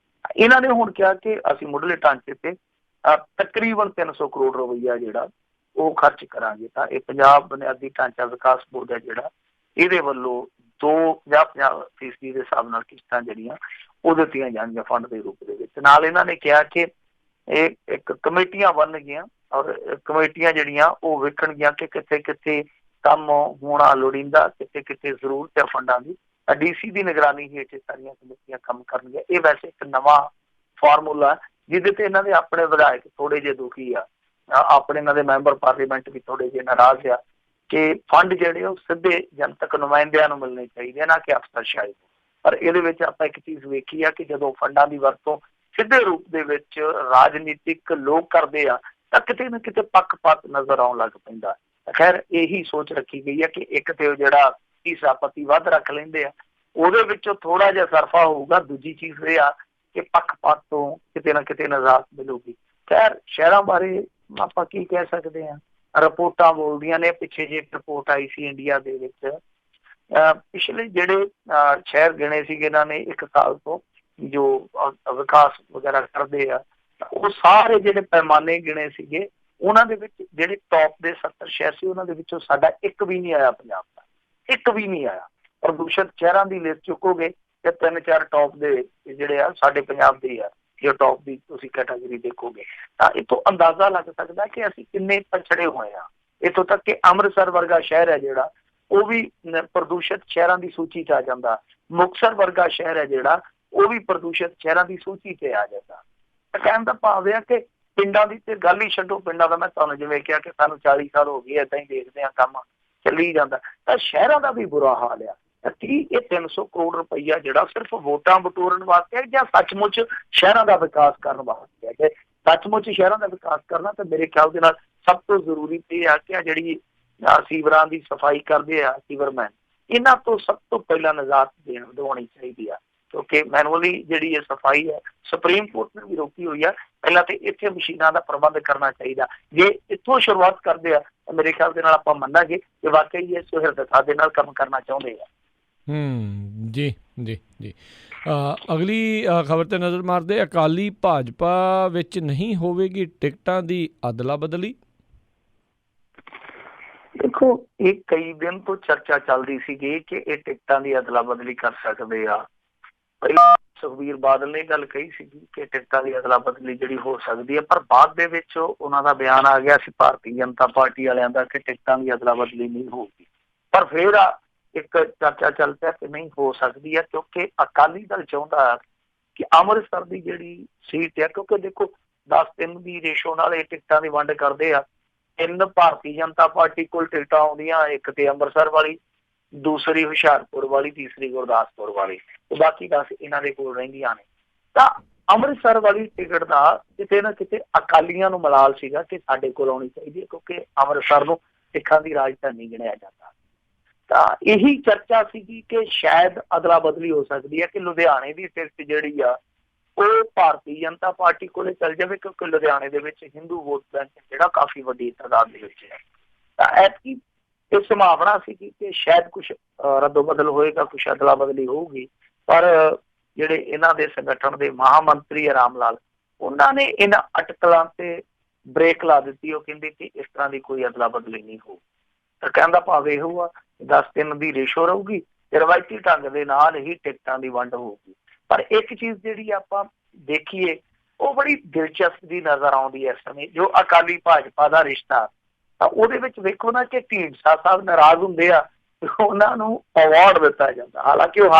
ਇਹਨਾਂ ਨੇ ਹੁਣ ਕਿਹਾ ਕਿ ਅਸੀਂ ਮੁੱਢਲੇ ਢਾਂਚੇ ਤੇ ਤਕਰੀਬਨ 300 ਕਰੋੜ ਰੁਪਈਆ ਜਿਹੜਾ ਉਹ ਖਰਚ ਕਰਾਂਗੇ। ਤਾਂ ਇਹ ਪੰਜਾਬ ਬੁਨਿਆਦੀ ਢਾਂਚਾ ਵਿਕਾਸ ਬੋਰਡ ਹੈ ਜਿਹੜਾ, ਇਹਦੇ ਵੱਲੋਂ 50% ਦੇ ਹਿਸਾਬ ਨਾਲ ਕਿਸ਼ਤਾਂ ਜਿਹੜੀਆਂ ਉਹ ਦਿੱਤੀਆਂ ਜਾਣਗੀਆਂ ਫੰਡ ਦੇ ਰੂਪ ਦੇ ਵਿੱਚ। ਨਾਲ ਇਹਨਾਂ ਨੇ ਕਿਹਾ ਕਿ ਇਹ ਇੱਕ ਕਮੇਟੀਆਂ ਬਣਨਗੀਆਂ ਔਰ ਕਮੇਟੀਆਂ ਜਿਹੜੀਆਂ ਉਹ ਵੇਖਣਗੀਆਂ ਕਿ ਕਿੱਥੇ ਕਿੱਥੇ ਕੰਮ ਹੋਣਾ ਲੋੜੀਂਦਾ, ਕਿੱਥੇ ਕਿੱਥੇ ਜ਼ਰੂਰਤ ਹੈ ਫੰਡਾਂ ਦੀ। DC ਦੀ ਨਿਗਰਾਨੀ ਹੇਠ ਸਾਰੀਆਂ ਕਮੇਟੀਆਂ ਕੰਮ ਕਰਨਗੀਆਂ। ਇਹ ਵੈਸੇ ਇੱਕ ਨਵਾਂ ਫਾਰਮੂਲਾ ਜਿਹਦੇ ਤੇ ਇਹਨਾਂ ਦੇ ਆਪਣੇ ਵਿਧਾਇਕ ਥੋੜੇ ਜਿਹੇ ਦੁਖੀ ਆ, ਆਪਣੇ ਇਹਨਾਂ ਦੇ ਮੈਂਬਰ ਪਾਰਲੀਮੈਂਟ ਵੀ ਥੋੜੇ ਜਿਹੇ ਨਾਰਾਜ਼ ਆ ਕਿ ਫੰਡ ਜਿਹੜੇ ਉਹ ਸਿੱਧੇ ਜਨਤਕ ਨੁਮਾਇੰਦਿਆਂ ਨੂੰ ਮਿਲਣੇ ਚਾਹੀਦੇ, ਨਾ ਕਿ ਅਫਸਰਸ਼ਾਹੀ ਨੂੰ। ਪਰ ਇਹਦੇ ਵਿੱਚ ਆਪਾਂ ਇੱਕ ਚੀਜ਼ ਵੇਖੀ ਆ ਕਿ ਜਦੋਂ ਫੰਡਾਂ ਦੀ ਵਰਤੋਂ ਸਿੱਧੇ ਰੂਪ ਦੇ ਵਿੱਚ ਰਾਜਨੀਤਿਕ ਲੋਕ ਕਰਦੇ ਆ ਤਾਂ ਕਿਤੇ ਨਾ ਕਿਤੇ ਪੱਖਪਾਤ ਨਜ਼ਰ ਆਉਣ ਲੱਗ ਪੈਂਦਾ। ਖੈਰ ਇਹੀ ਸੋਚ ਰੱਖੀ ਗਈ ਹੈ ਕਿ ਇੱਕ ਤੇ ਉਹ ਜਿਹੜਾ ਹਿੱਸਾਪਤੀ ਵੱਧ ਰੱਖ ਲੈਂਦੇ ਆ ਉਹਦੇ ਵਿੱਚੋਂ ਥੋੜਾ ਜਿਹਾ ਸਰਫਾ ਹੋਊਗਾ। ਦੂਜੀ ਚੀਜ਼ ਇਹ ਆ ਕਿ ਪੱਖਪਾਤ ਤੋਂ ਕਿਤੇ ਨਾ ਕਿਤੇ ਨਜ਼ਾਤ ਮਿਲੂਗੀ। ਖੈਰ ਸ਼ਹਿਰਾਂ ਬਾਰੇ ਆਪਾਂ ਕੀ ਕਹਿ ਸਕਦੇ ਹਾਂ, ਰਿਪੋਰਟਾਂ ਬੋਲਦੀਆਂ ਨੇ। ਪਿੱਛੇ ਜੇ ਰਿਪੋਰਟ ਆਈ ਸੀ ਇੰਡੀਆ ਦੇ ਵਿੱਚ, ਪਿਛਲੇ ਜਿਹੜੇ ਸ਼ਹਿਰ ਗਿਣੇ ਸੀਗੇ ਇਹਨਾਂ ਨੇ 1 ਸਾਲ ਤੋਂ ਜੋ ਵਿਕਾਸ ਵਗੈਰਾ ਕਰਦੇ ਆ, ਉਹ ਸਾਰੇ ਜਿਹੜੇ ਪੈਮਾਨੇ ਗਿਣੇ ਸੀਗੇ ਉਹਨਾਂ ਦੇ ਵਿੱਚ ਜਿਹੜੇ ਟੌਪ ਦੇ 70 ਸ਼ਹਿਰ ਸੀ ਉਹਨਾਂ ਦੇ ਵਿੱਚੋਂ ਸਾਡਾ ਇੱਕ ਵੀ ਨਹੀਂ ਆਇਆ ਪੰਜਾਬ ਦਾ, ਇੱਕ ਵੀ ਨਹੀਂ ਆਇਆ। ਪ੍ਰਦੂਸ਼ਿਤ ਸ਼ਹਿਰਾਂ ਦੀ ਲਿਸਟ ਚੁੱਕੋਗੇ ਤੇ 3-4 ਟੌਪ ਦੇ ਜਿਹੜੇ ਆ ਸਾਡੇ ਪੰਜਾਬ ਦੇ ਆ, ਜੋ ਟੌਪ ਦੀ ਤੁਸੀਂ ਕੈਟਾਗਰੀ ਦੇਖੋਗੇ ਤਾਂ ਇੱਥੋਂ ਅੰਦਾਜ਼ਾ ਲੱਗ ਸਕਦਾ ਕਿ ਅਸੀਂ ਕਿੰਨੇ ਪਛੜੇ ਹੋਏ ਆ। ਇੱਥੋਂ ਤੱਕ ਕਿ ਅੰਮ੍ਰਿਤਸਰ ਵਰਗਾ ਸ਼ਹਿਰ ਹੈ ਜਿਹੜਾ ਉਹ ਵੀ ਪ੍ਰਦੂਸ਼ਿਤ ਸ਼ਹਿਰਾਂ ਦੀ ਸੂਚੀ 'ਚ ਆ ਜਾਂਦਾ। ਮੁਕਤਸਰ ਵਰਗਾ ਸ਼ਹਿਰ ਹੈ ਜਿਹੜਾ ਉਹ ਵੀ ਪ੍ਰਦੂਸ਼ਿਤ ਸ਼ਹਿਰਾਂ ਦੀ ਸੂਚੀ 'ਤੇ ਆ ਜਾਂਦਾ। ਤਾਂ ਕਹਿਣ ਦਾ ਭਾਵ ਇਹ ਕਿ ਪਿੰਡਾਂ ਦੀ ਤੇ ਗੱਲ ਹੀ ਛੱਡੋ, ਪਿੰਡਾਂ ਦਾ ਮੈਂ ਤੁਹਾਨੂੰ ਜਿਵੇਂ ਕਿਹਾ ਕਿ ਸਾਨੂੰ 40 ਸਾਲ ਹੋ ਗਏ ਏਦਾਂ ਹੀ ਦੇਖਦੇ ਹਾਂ ਕੰਮ ਚੱਲੀ ਜਾਂਦਾ, ਤਾਂ ਸ਼ਹਿਰਾਂ ਦਾ ਵੀ ਬੁਰਾ ਹਾਲ ਆ। ਕੀ ਇਹ 300 ਕਰੋੜ ਰੁਪਈਆ ਜਿਹੜਾ ਸਿਰਫ ਵੋਟਾਂ ਬਟੋਰਨ ਵਾਸਤੇ ਹੈ ਜਾਂ ਸੱਚਮੁੱਚ ਸ਼ਹਿਰਾਂ ਦਾ ਵਿਕਾਸ ਕਰਨ ਵਾਸਤੇ ਹੈ? ਜੇ ਸੱਚਮੁੱਚ ਸ਼ਹਿਰਾਂ ਦਾ ਵਿਕਾਸ ਕਰਨਾ ਤਾਂ ਮੇਰੇ ਖਿਆਲ ਦੇ ਨਾਲ ਸਭ ਤੋਂ ਜ਼ਰੂਰੀ ਇਹ ਆ ਕਿ ਜਿਹੜੀ ਸੀਵਰਾਂ ਦੀ ਸਫਾਈ ਕਰਦੇ ਆ ਸੀਵਰਮੈਨ, ਇਹਨਾਂ ਤੋਂ ਸਭ ਤੋਂ ਪਹਿਲਾਂ ਨਿਜਾਤ ਦਿਵਾਉਣੀ ਚਾਹੀਦੀ ਆ, ਕਿਉਂਕਿ ਮੈਨੂਅਲੀ ਜਿਹੜੀ ਇਹ ਸਫਾਈ ਹੈ ਸੁਪਰੀਮ ਕੋਰਟ ਨੇ ਵੀ ਰੋਕੀ ਹੋਈ ਆ। ਪਹਿਲਾਂ ਤੇ ਇੱਥੇ ਮਸ਼ੀਨਾਂ ਦਾ ਪ੍ਰਬੰਧ ਕਰਨਾ ਚਾਹੀਦਾ। ਜੇ ਇੱਥੋਂ ਸ਼ੁਰੂਆਤ ਕਰਦੇ ਆ ਤਾਂ ਮੇਰੇ ਖਿਆਲ ਦੇ ਨਾਲ ਆਪਾਂ ਮੰਨਾਂਗੇ ਕਿ ਵਾਕਈ ਇਹ ਸੁਹਿਰਦਤਾ ਦੇ ਨਾਲ ਕੰਮ ਕਰਨਾ ਚਾਹੁੰਦੇ ਆ। ਜੀ ਜੀ ਜੀ। ਅਗਲੀ ਖਬਰ ਤੇ ਨਜ਼ਰ ਮਾਰਦੇ, ਅਕਾਲੀ ਭਾਜਪਾ ਵਿੱਚ ਨਹੀਂ ਹੋਵੇਗੀ ਟਿਕਟਾਂ ਦੀ ਅਦਲਾ ਬਦਲੀ। ਦੇਖੋ, ਇਹ ਕਈ ਦਿਨ ਤੋਂ ਚਰਚਾ ਚੱਲਦੀ ਸੀਗੀ ਕਿ ਇਹ ਟਿਕਟਾਂ ਦੀ ਅਦਲਾ ਬਦਲੀ ਕਰ ਸਕਦੇ ਆ। ਪਹਿਲਾਂ ਸੁਖਬੀਰ ਬਾਦਲ ਨੇ ਗੱਲ ਕਹੀ ਸੀਗੀ ਕਿ ਟਿਕਟਾਂ ਦੀ ਅਦਲਾ ਬਦਲੀ ਜਿਹੜੀ ਹੋ ਸਕਦੀ ਹੈ, ਪਰ ਬਾਅਦ ਦੇ ਵਿੱਚ ਉਹਨਾਂ ਦਾ ਬਿਆਨ ਆ ਗਿਆ ਸੀ ਭਾਰਤੀ ਜਨਤਾ ਪਾਰਟੀ ਵਾਲਿਆਂ ਦਾ ਕਿ ਟਿਕਟਾਂ ਦੀ ਅਦਲਾ ਬਦਲੀ ਨਹੀਂ ਹੋਊਗੀ। ਪਰ ਫਿਰ ਇੱਕ ਚਰਚਾ ਚੱਲ ਪਿਆ ਕਿ ਨਹੀਂ ਹੋ ਸਕਦੀ ਹੈ, ਕਿਉਂਕਿ ਅਕਾਲੀ ਦਲ ਚਾਹੁੰਦਾ ਕਿ ਅੰਮ੍ਰਿਤਸਰ ਦੀ ਜਿਹੜੀ ਸੀਟ ਹੈ, ਕਿਉਂਕਿ ਦੇਖੋ 10-3 ਦੀ ਰੇਸ਼ੋ ਨਾਲ ਇਹ ਟਿਕਟਾਂ ਦੀ ਵੰਡ ਕਰਦੇ ਆ। 3 ਭਾਰਤੀ ਜਨਤਾ ਪਾਰਟੀ ਕੋਲ ਟਿਕਟਾਂ ਆਉਂਦੀਆਂ, ਇੱਕ ਤੇ ਅੰਮ੍ਰਿਤਸਰ ਵਾਲੀ, ਦੂਸਰੀ ਹੁਸ਼ਿਆਰਪੁਰ ਵਾਲੀ, ਤੀਸਰੀ ਗੁਰਦਾਸਪੁਰ ਵਾਲੀ, ਤੇ ਬਾਕੀ 10 ਇਹਨਾਂ ਦੇ ਕੋਲ ਰਹਿੰਦੀਆਂ ਨੇ। ਤਾਂ ਅੰਮ੍ਰਿਤਸਰ ਵਾਲੀ ਟਿਕਟ ਦਾ ਕਿਤੇ ਨਾ ਕਿਤੇ ਅਕਾਲੀਆਂ ਨੂੰ ਮਲਾਲ ਸੀਗਾ ਕਿ ਸਾਡੇ ਕੋਲ ਆਉਣੀ ਚਾਹੀਦੀ ਹੈ, ਕਿਉਂਕਿ ਅੰਮ੍ਰਿਤਸਰ ਨੂੰ ਸਿੱਖਾਂ ਦੀ ਰਾਜਧਾਨੀ ਗਿਣਿਆ ਜਾਂਦਾ। ਤਾਂ ਇਹੀ ਚਰਚਾ ਸੀਗੀ ਕਿ ਸ਼ਾਇਦ ਅਦਲਾ ਬਦਲੀ ਹੋ ਸਕਦੀ ਹੈ ਕਿ ਲੁਧਿਆਣੇ ਦੀ ਟਿਕਟ ਜਿਹੜੀ ਆ ਉਹ ਭਾਰਤੀ ਜਨਤਾ ਪਾਰਟੀ ਕੋਲੇ ਚੱਲ ਜਾਵੇ, ਕਿਉਂਕਿ ਲੁਧਿਆਣੇ ਦੇ ਵਿੱਚ ਹਿੰਦੂ ਵੋਟ ਬੈਂਕ ਜਿਹੜਾ ਕਾਫੀ ਵੱਡੀ ਤਾਦਾਦ ਦੇ ਵਿੱਚ ਹੈ। ਤਾਂ ਐਤਕੀ ਇਹ ਸੰਭਾਵਨਾ ਸੀ ਕਿ ਸ਼ਾਇਦ ਕੁਛ ਰੱਦੋ ਬਦਲ ਹੋਏਗਾ, ਕੁਛ ਅਦਲਾ ਬਦਲੀ ਹੋਊਗੀ। ਪਰ ਜਿਹੜੇ ਇਹਨਾਂ ਦੇ ਸੰਗਠਨ ਦੇ ਮਹਾਮੰਤਰੀ ਰਾਮ ਲਾਲ, ਉਹਨਾਂ ਨੇ ਇਹਨਾਂ ਅਟਕਲਾਂ ਤੇ ਬ੍ਰੇਕ ਲਾ ਦਿੱਤੀ। ਉਹ ਕਹਿੰਦੇ ਕਿ ਇਸ ਤਰ੍ਹਾਂ ਦੀ ਕੋਈ ਅਦਲਾ ਬਦਲੀ ਨਹੀਂ ਹੋਊ। ਤਾਂ ਕਹਿੰਦਾ ਭਾਵ ਇਹੋ ਆ 10-3 ਦੀ ਰੇਸ਼ੋ ਰਹੂਗੀ ਤੇ ਰਵਾਇਤੀ ਢੰਗ ਦੇ ਨਾਲ ਹੀ ਟਿਕਟਾਂ ਦੀ ਵੰਡ ਹੋਊਗੀ। ਪਰ ਇੱਕ ਚੀਜ਼ ਜਿਹੜੀ ਆਪਾਂ ਦੇਖੀਏ ਉਹ ਬੜੀ ਦਿਲਚਸਪ ਦੀ ਨਜ਼ਰ ਆਉਂਦੀ ਹੈ ਇਸ ਸਮੇਂ, ਜੋ ਅਕਾਲੀ ਭਾਜਪਾ ਦਾ ਰਿਸ਼ਤਾ। ਤਾਂ ਉਹਦੇ ਵਿੱਚ ਵੇਖੋ ਨਾ ਕਿ ਢੀਂਡਸਾ ਸਾਹਿਬ ਨਾਰਾਜ਼ ਹੁੰਦੇ ਆ, ਉਹਨਾਂ ਨੂੰ ਅਵਾਰਡ ਦਿੱਤਾ ਜਾਂਦਾ, ਹਾਲਾਂਕਿ ਉਹ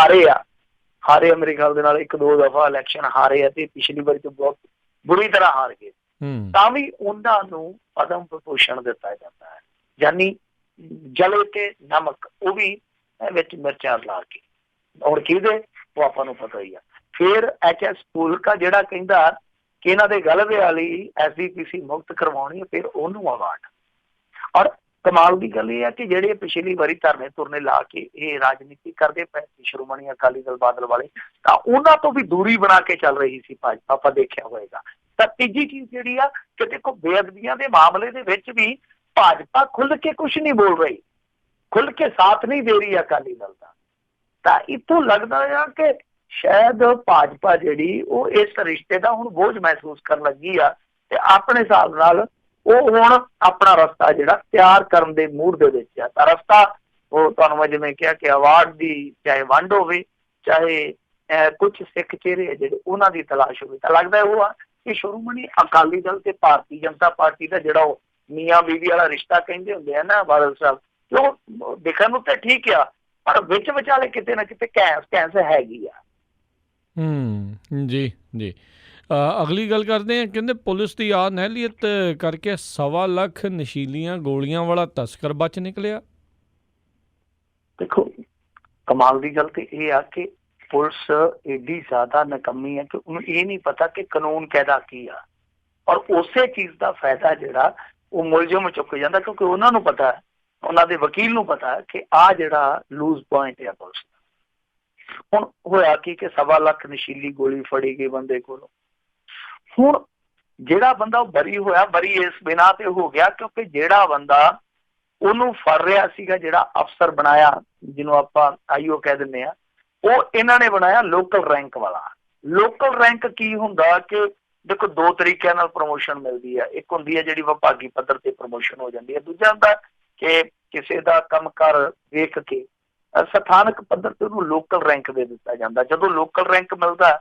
ਹਾਰੇ ਮੇਰੇ ਖਿਆਲ ਦੇ ਨਾਲ 1-2 ਦਫਾ ਇਲੈਕਸ਼ਨ ਹਾਰੇ ਆ ਤੇ ਪਿਛਲੀ ਵਾਰੀ ਤੋਂ ਬਹੁਤ ਬੁਰੀ ਤਰ੍ਹਾਂ ਹਾਰ ਗਏ, ਤਾਂ ਵੀ ਉਹਨਾਂ ਨੂੰ ਪਦਮ ਵਿਭੂਸ਼ਣ ਦਿੱਤਾ ਜਾਂਦਾ ਹੈ, ਯਾਨੀ ਜਲੇ ਤੇ ਨਮਕ, ਉਹ ਵੀ ਵਿੱਚ ਮਿਰਚਾਂ ਲਾ ਕੇ। ਔਰ ਕਿਹਦੇ, ਉਹ ਆਪਾਂ ਨੂੰ ਪਤਾ ਹੀ ਆ। ਫਿਰ HS ਫੂਲਕਾ ਜਿਹੜਾ ਕਹਿੰਦਾ ਕਿ ਇਹਨਾਂ ਦੇ ਗਲਬੇ ਵਾਲੀ SDPC ਮੁਕਤ ਕਰਵਾਉਣੀ ਹੈ, ਫਿਰ ਉਹਨੂੰ ਅਵਾਰਡ। ਔਰ ਕਮਾਲ ਦੀ ਗੱਲ ਇਹ ਹੈ ਕਿ ਜਿਹੜੇ ਪਿਛਲੀ ਵਾਰੀ ਧਰਨੇ ਤੁਰਨੇ ਲਾ ਕੇ ਇਹ ਰਾਜਨੀਤੀ ਕਰਦੇ ਪਏ ਸੀ ਸ਼੍ਰੋਮਣੀ ਅਕਾਲੀ ਦਲ ਬਾਦਲ ਵਾਲੇ, ਤਾਂ ਉਹਨਾਂ ਤੋਂ ਵੀ ਦੂਰੀ ਬਣਾ ਕੇ ਚੱਲ ਰਹੀ ਸੀ ਭਾਜਪਾ, ਆਪਾਂ ਦੇਖਿਆ ਹੋਏਗਾ। ਤਾਂ ਤੀਜੀ ਚੀਜ਼ ਜਿਹੜੀ ਆ ਕਿ ਦੇਖੋ ਬੇਅਦਬੀਆਂ ਦੇ ਮਾਮਲੇ ਦੇ ਵਿੱਚ ਵੀ ਭਾਜਪਾ ਖੁੱਲ ਕੇ ਕੁਛ ਨਹੀਂ ਬੋਲ ਰਹੀ, ਖੁੱਲ ਕੇ ਸਾਥ ਨਹੀਂ ਦੇ ਰਹੀ ਅਕਾਲੀ ਦਲ ਦਾ। ਤਾਂ ਇੱਥੋਂ ਲੱਗਦਾ ਆ ਕਿ ਸ਼ਾਇਦ ਭਾਜਪਾ ਜਿਹੜੀ ਉਹ ਇਸ ਰਿਸ਼ਤੇ ਦਾ ਹੁਣ ਬੋਝ ਮਹਿਸੂਸ ਕਰਨ ਲੱਗੀ ਆ ਤੇ ਆਪਣੇ ਹਿਸਾਬ ਨਾਲ ਉਹ ਹੁਣ ਆਪਣਾ ਰਸਤਾ ਜਿਹੜਾ ਤਿਆਰ ਕਰਨ ਦੇ ਮੂਡ ਦੇ ਵਿੱਚ ਆ। ਤਾਂ ਰਸਤਾ ਉਹ ਤੁਹਾਨੂੰ ਮੈਂ ਜਿਵੇਂ ਕਿਹਾ ਕਿ ਅਵਾਰਡ ਦੀ ਚਾਹੇ ਵੰਡ ਹੋਵੇ, ਚਾਹੇ ਕੁਝ ਸਿੱਖ ਚਿਹਰੇ ਜਿਹੜੇ ਉਹਨਾਂ ਦੀ ਤਲਾਸ਼ ਹੋਵੇ। ਤਾਂ ਲੱਗਦਾ ਉਹ ਆ ਕਿ ਸ਼੍ਰੋਮਣੀ ਅਕਾਲੀ ਦਲ ਤੇ ਭਾਰਤੀ ਜਨਤਾ ਪਾਰਟੀ ਦਾ ਜਿਹੜਾ ਉਹ ਮੀਆਂ ਬੀਵੀ ਵਾਲਾ ਰਿਸ਼ਤਾ ਕਹਿੰਦੇ ਹੁੰਦੇ ਆ ਨਾ ਬਾਦਲ ਸਾਹਿਬ, ਕਿ ਉਹ ਦੇਖਣ ਨੂੰ ਤਾਂ ਠੀਕ ਆ, ਪਰ ਵਿੱਚ ਵਿਚਾਲੇ ਕਿਤੇ ਨਾ ਕਿਤੇ ਕੈਂਸ ਹੈਗੀ ਆ। ਜੀ ਜੀ। ਅਗਲੀ ਗੱਲ ਕਰਦੇ ਹਾਂ, ਕਹਿੰਦੇ ਪੁਲਿਸ ਦੀ ਅਨਹਿਲੀਅਤ ਕਰਕੇ 1.25 ਲੱਖ ਨਸ਼ੀਲੀਆਂ ਗੋਲੀਆਂ ਵਾਲਾ ਤਸਕਰ ਬਚ ਨਿਕਲਿਆ। ਦੇਖੋ ਕਮਾਲ ਦੀ ਗੱਲ ਤੇ ਇਹ ਆ ਕਿ ਪੁਲਿਸ ਏਡੀ ਜ਼ਿਆਦਾ ਨਕੰਮੀ ਹੈ ਕਿ ਉਹਨੂੰ ਇਹ ਨਹੀਂ ਪਤਾ ਕਿ ਕਾਨੂੰਨ ਕਾਇਦਾ ਕੀ ਆ, ਔਰ ਉਸੇ ਚੀਜ਼ ਦਾ ਫਾਇਦਾ ਜਿਹੜਾ ਉਹ ਮੁਲਜ਼ਮ ਚੁੱਕ ਜਾਂਦਾ, ਕਿਉਂਕਿ ਉਹਨਾਂ ਨੂੰ ਪਤਾ, ਉਹਨਾਂ ਦੇ ਵਕੀਲ ਨੂੰ ਪਤਾ ਕਿ ਆਹ ਜਿਹੜਾ ਲੂਜ਼ ਪੁਆਇੰਟ ਹੈ ਪੁਲਿਸ ਦਾ। ਹੁਣ ਹੋਇਆ ਕਿ 1.25 ਲੱਖ ਨਸ਼ੀਲੀ ਗੋਲੀ ਫੜੀ ਗਈ ਬੰਦੇ ਕੋਲੋਂ। ਹੁਣ ਜਿਹੜਾ ਬੰਦਾ ਉਹ ਬਰੀ ਹੋਇਆ, ਬਰੀ ਇਸ ਬਿਨਾਂ ਤੇ ਹੋ ਗਿਆ ਕਿਉਂਕਿ ਜਿਹੜਾ ਬੰਦਾ ਉਹਨੂੰ ਫੜ ਰਿਹਾ ਸੀਗਾ, ਜਿਹੜਾ ਅਫਸਰ ਬਣਾਇਆ ਜਿਹਨੂੰ ਆਪਾਂ IO ਕਹਿ ਦਿੰਦੇ ਆ, ਉਹ ਇਹਨਾਂ ਨੇ ਬਣਾਇਆ ਲੋਕਲ ਰੈਂਕ ਵਾਲਾ। ਲੋਕਲ ਰੈਂਕ ਕੀ ਹੁੰਦਾ ਕਿ ਦੇਖੋ 2 ਤਰੀਕਿਆਂ ਨਾਲ ਪ੍ਰਮੋਸ਼ਨ ਮਿਲਦੀ ਹੈ। ਇੱਕ ਹੁੰਦੀ ਹੈ ਜਿਹੜੀ ਵਿਭਾਗੀ ਪੱਧਰ ਤੇ ਪ੍ਰਮੋਸ਼ਨ ਹੋ ਜਾਂਦੀ ਹੈ, ਦੂਜਾ ਹੁੰਦਾ ਕਿ ਕਿਸੇ ਦਾ ਕੰਮਕਾਰ ਵੇਖ ਕੇ ਸਥਾਨਕ ਪੱਧਰ ਤੇ ਉਹਨੂੰ ਲੋਕਲ ਰੈਂਕ ਦੇ ਦਿੱਤਾ ਜਾਂਦਾ। ਜਦੋਂ ਲੋਕਲ ਰੈਂਕ ਮਿਲਦਾ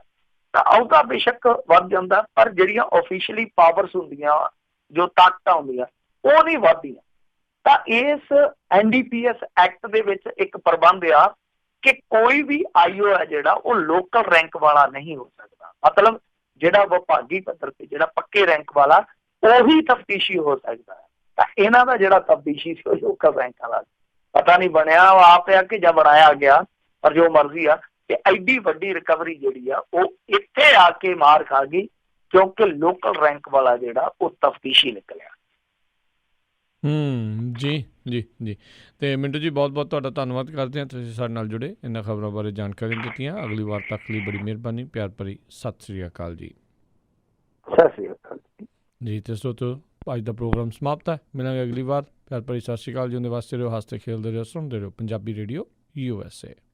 ਤਾਂ ਉਹਦਾ ਬੇਸ਼ੱਕ ਵੱਧ ਜਾਂਦਾ, ਪਰ ਜਿਹੜੀਆਂ ਆਫੀਸ਼ੀਅਲੀ ਪਾਵਰਸ ਹੁੰਦੀਆਂ, ਜੋ ਤਾਕਤਾਂ ਹੁੰਦੀਆਂ, ਉਹ ਨਹੀਂ ਵੱਧਦੀਆਂ। ਤਾਂ ਇਸ NDPS ਐਕਟ ਦੇ ਵਿੱਚ ਇੱਕ ਪ੍ਰਬੰਧ ਆ ਕਿ ਕੋਈ ਵੀ IO ਹੈ ਜਿਹੜਾ ਉਹ ਲੋਕਲ ਰੈਂਕ ਵਾਲਾ ਨਹੀਂ ਹੋ ਸਕਦਾ। ਮਤਲਬ ਜਿਹੜਾ ਵਿਭਾਗੀ ਪੱਧਰ ਤੇ ਜਿਹੜਾ ਪੱਕੇ ਰੈਂਕ ਵਾਲਾ ਉਹੀ ਤਫਤੀਸ਼ੀ ਹੋ ਸਕਦਾ ਹੈ। ਤਾਂ ਇਹਨਾਂ ਦਾ ਜਿਹੜਾ ਤਫਤੀਸ਼ੀ ਸੀ ਉਹ ਲੋਕਲ ਰੈਂਕ ਵਾਲਾ, ਪਤਾ ਨਹੀਂ ਬਣਿਆ ਆਪ ਆ ਕਿ ਜਾਂ ਬਣਾਇਆ ਗਿਆ, ਪਰ ਜੋ ਮਰਜ਼ੀ ਆ ਤੇ ਐਡੀ ਵੱਡੀ ਰਿਕਵਰੀ ਜਿਹੜੀ ਆ ਉਹ ਇੱਥੇ ਆ ਕੇ ਮਾਰ ਖਾ ਗਈ ਕਿਉਂਕਿ ਲੋਕਲ ਰੈਂਕ ਵਾਲਾ ਜਿਹੜਾ ਉਹ ਤਫਤੀਸ਼ੀ ਨਿਕਲਿਆ। ਜੀ ਜੀ ਜੀ। ਤੇ ਮਿੰਟੂ ਜੀ ਬਹੁਤ ਬਹੁਤ ਤੁਹਾਡਾ ਧੰਨਵਾਦ ਕਰਦੇ ਹਾਂ, ਤੁਸੀਂ ਸਾਡੇ ਨਾਲ ਜੁੜੇ, ਇਹਨਾਂ ਖਬਰਾਂ ਬਾਰੇ ਜਾਣਕਾਰੀ ਦਿੱਤੀਆਂ। ਅਗਲੀ ਵਾਰ ਤੱਕ ਲਈ ਬੜੀ ਮਿਹਰਬਾਨੀ, ਪਿਆਰ ਭਰੀ ਸਤਿ ਸ੍ਰੀ ਅਕਾਲ ਜੀ। ਸਤਿ ਸ੍ਰੀ ਅਕਾਲ ਜੀ। ਤੇ ਦੋਸਤੋ ਅੱਜ ਦਾ ਪ੍ਰੋਗਰਾਮ ਸਮਾਪਤ ਹੈ, ਮਿਲਾਂਗੇ ਅਗਲੀ ਵਾਰ। ਪਿਆਰ ਭਰੀ ਸਤਿ ਸ੍ਰੀ ਅਕਾਲ ਜੀ। ਉਹਦੇ ਵਾਸਤੇ ਰਹੋ, ਹੱਸਦੇ ਖੇਲਦੇ ਰਹੋ, ਸੁਣਦੇ ਰਹੋ ਪੰਜਾਬੀ ਰੇਡੀਓ USA।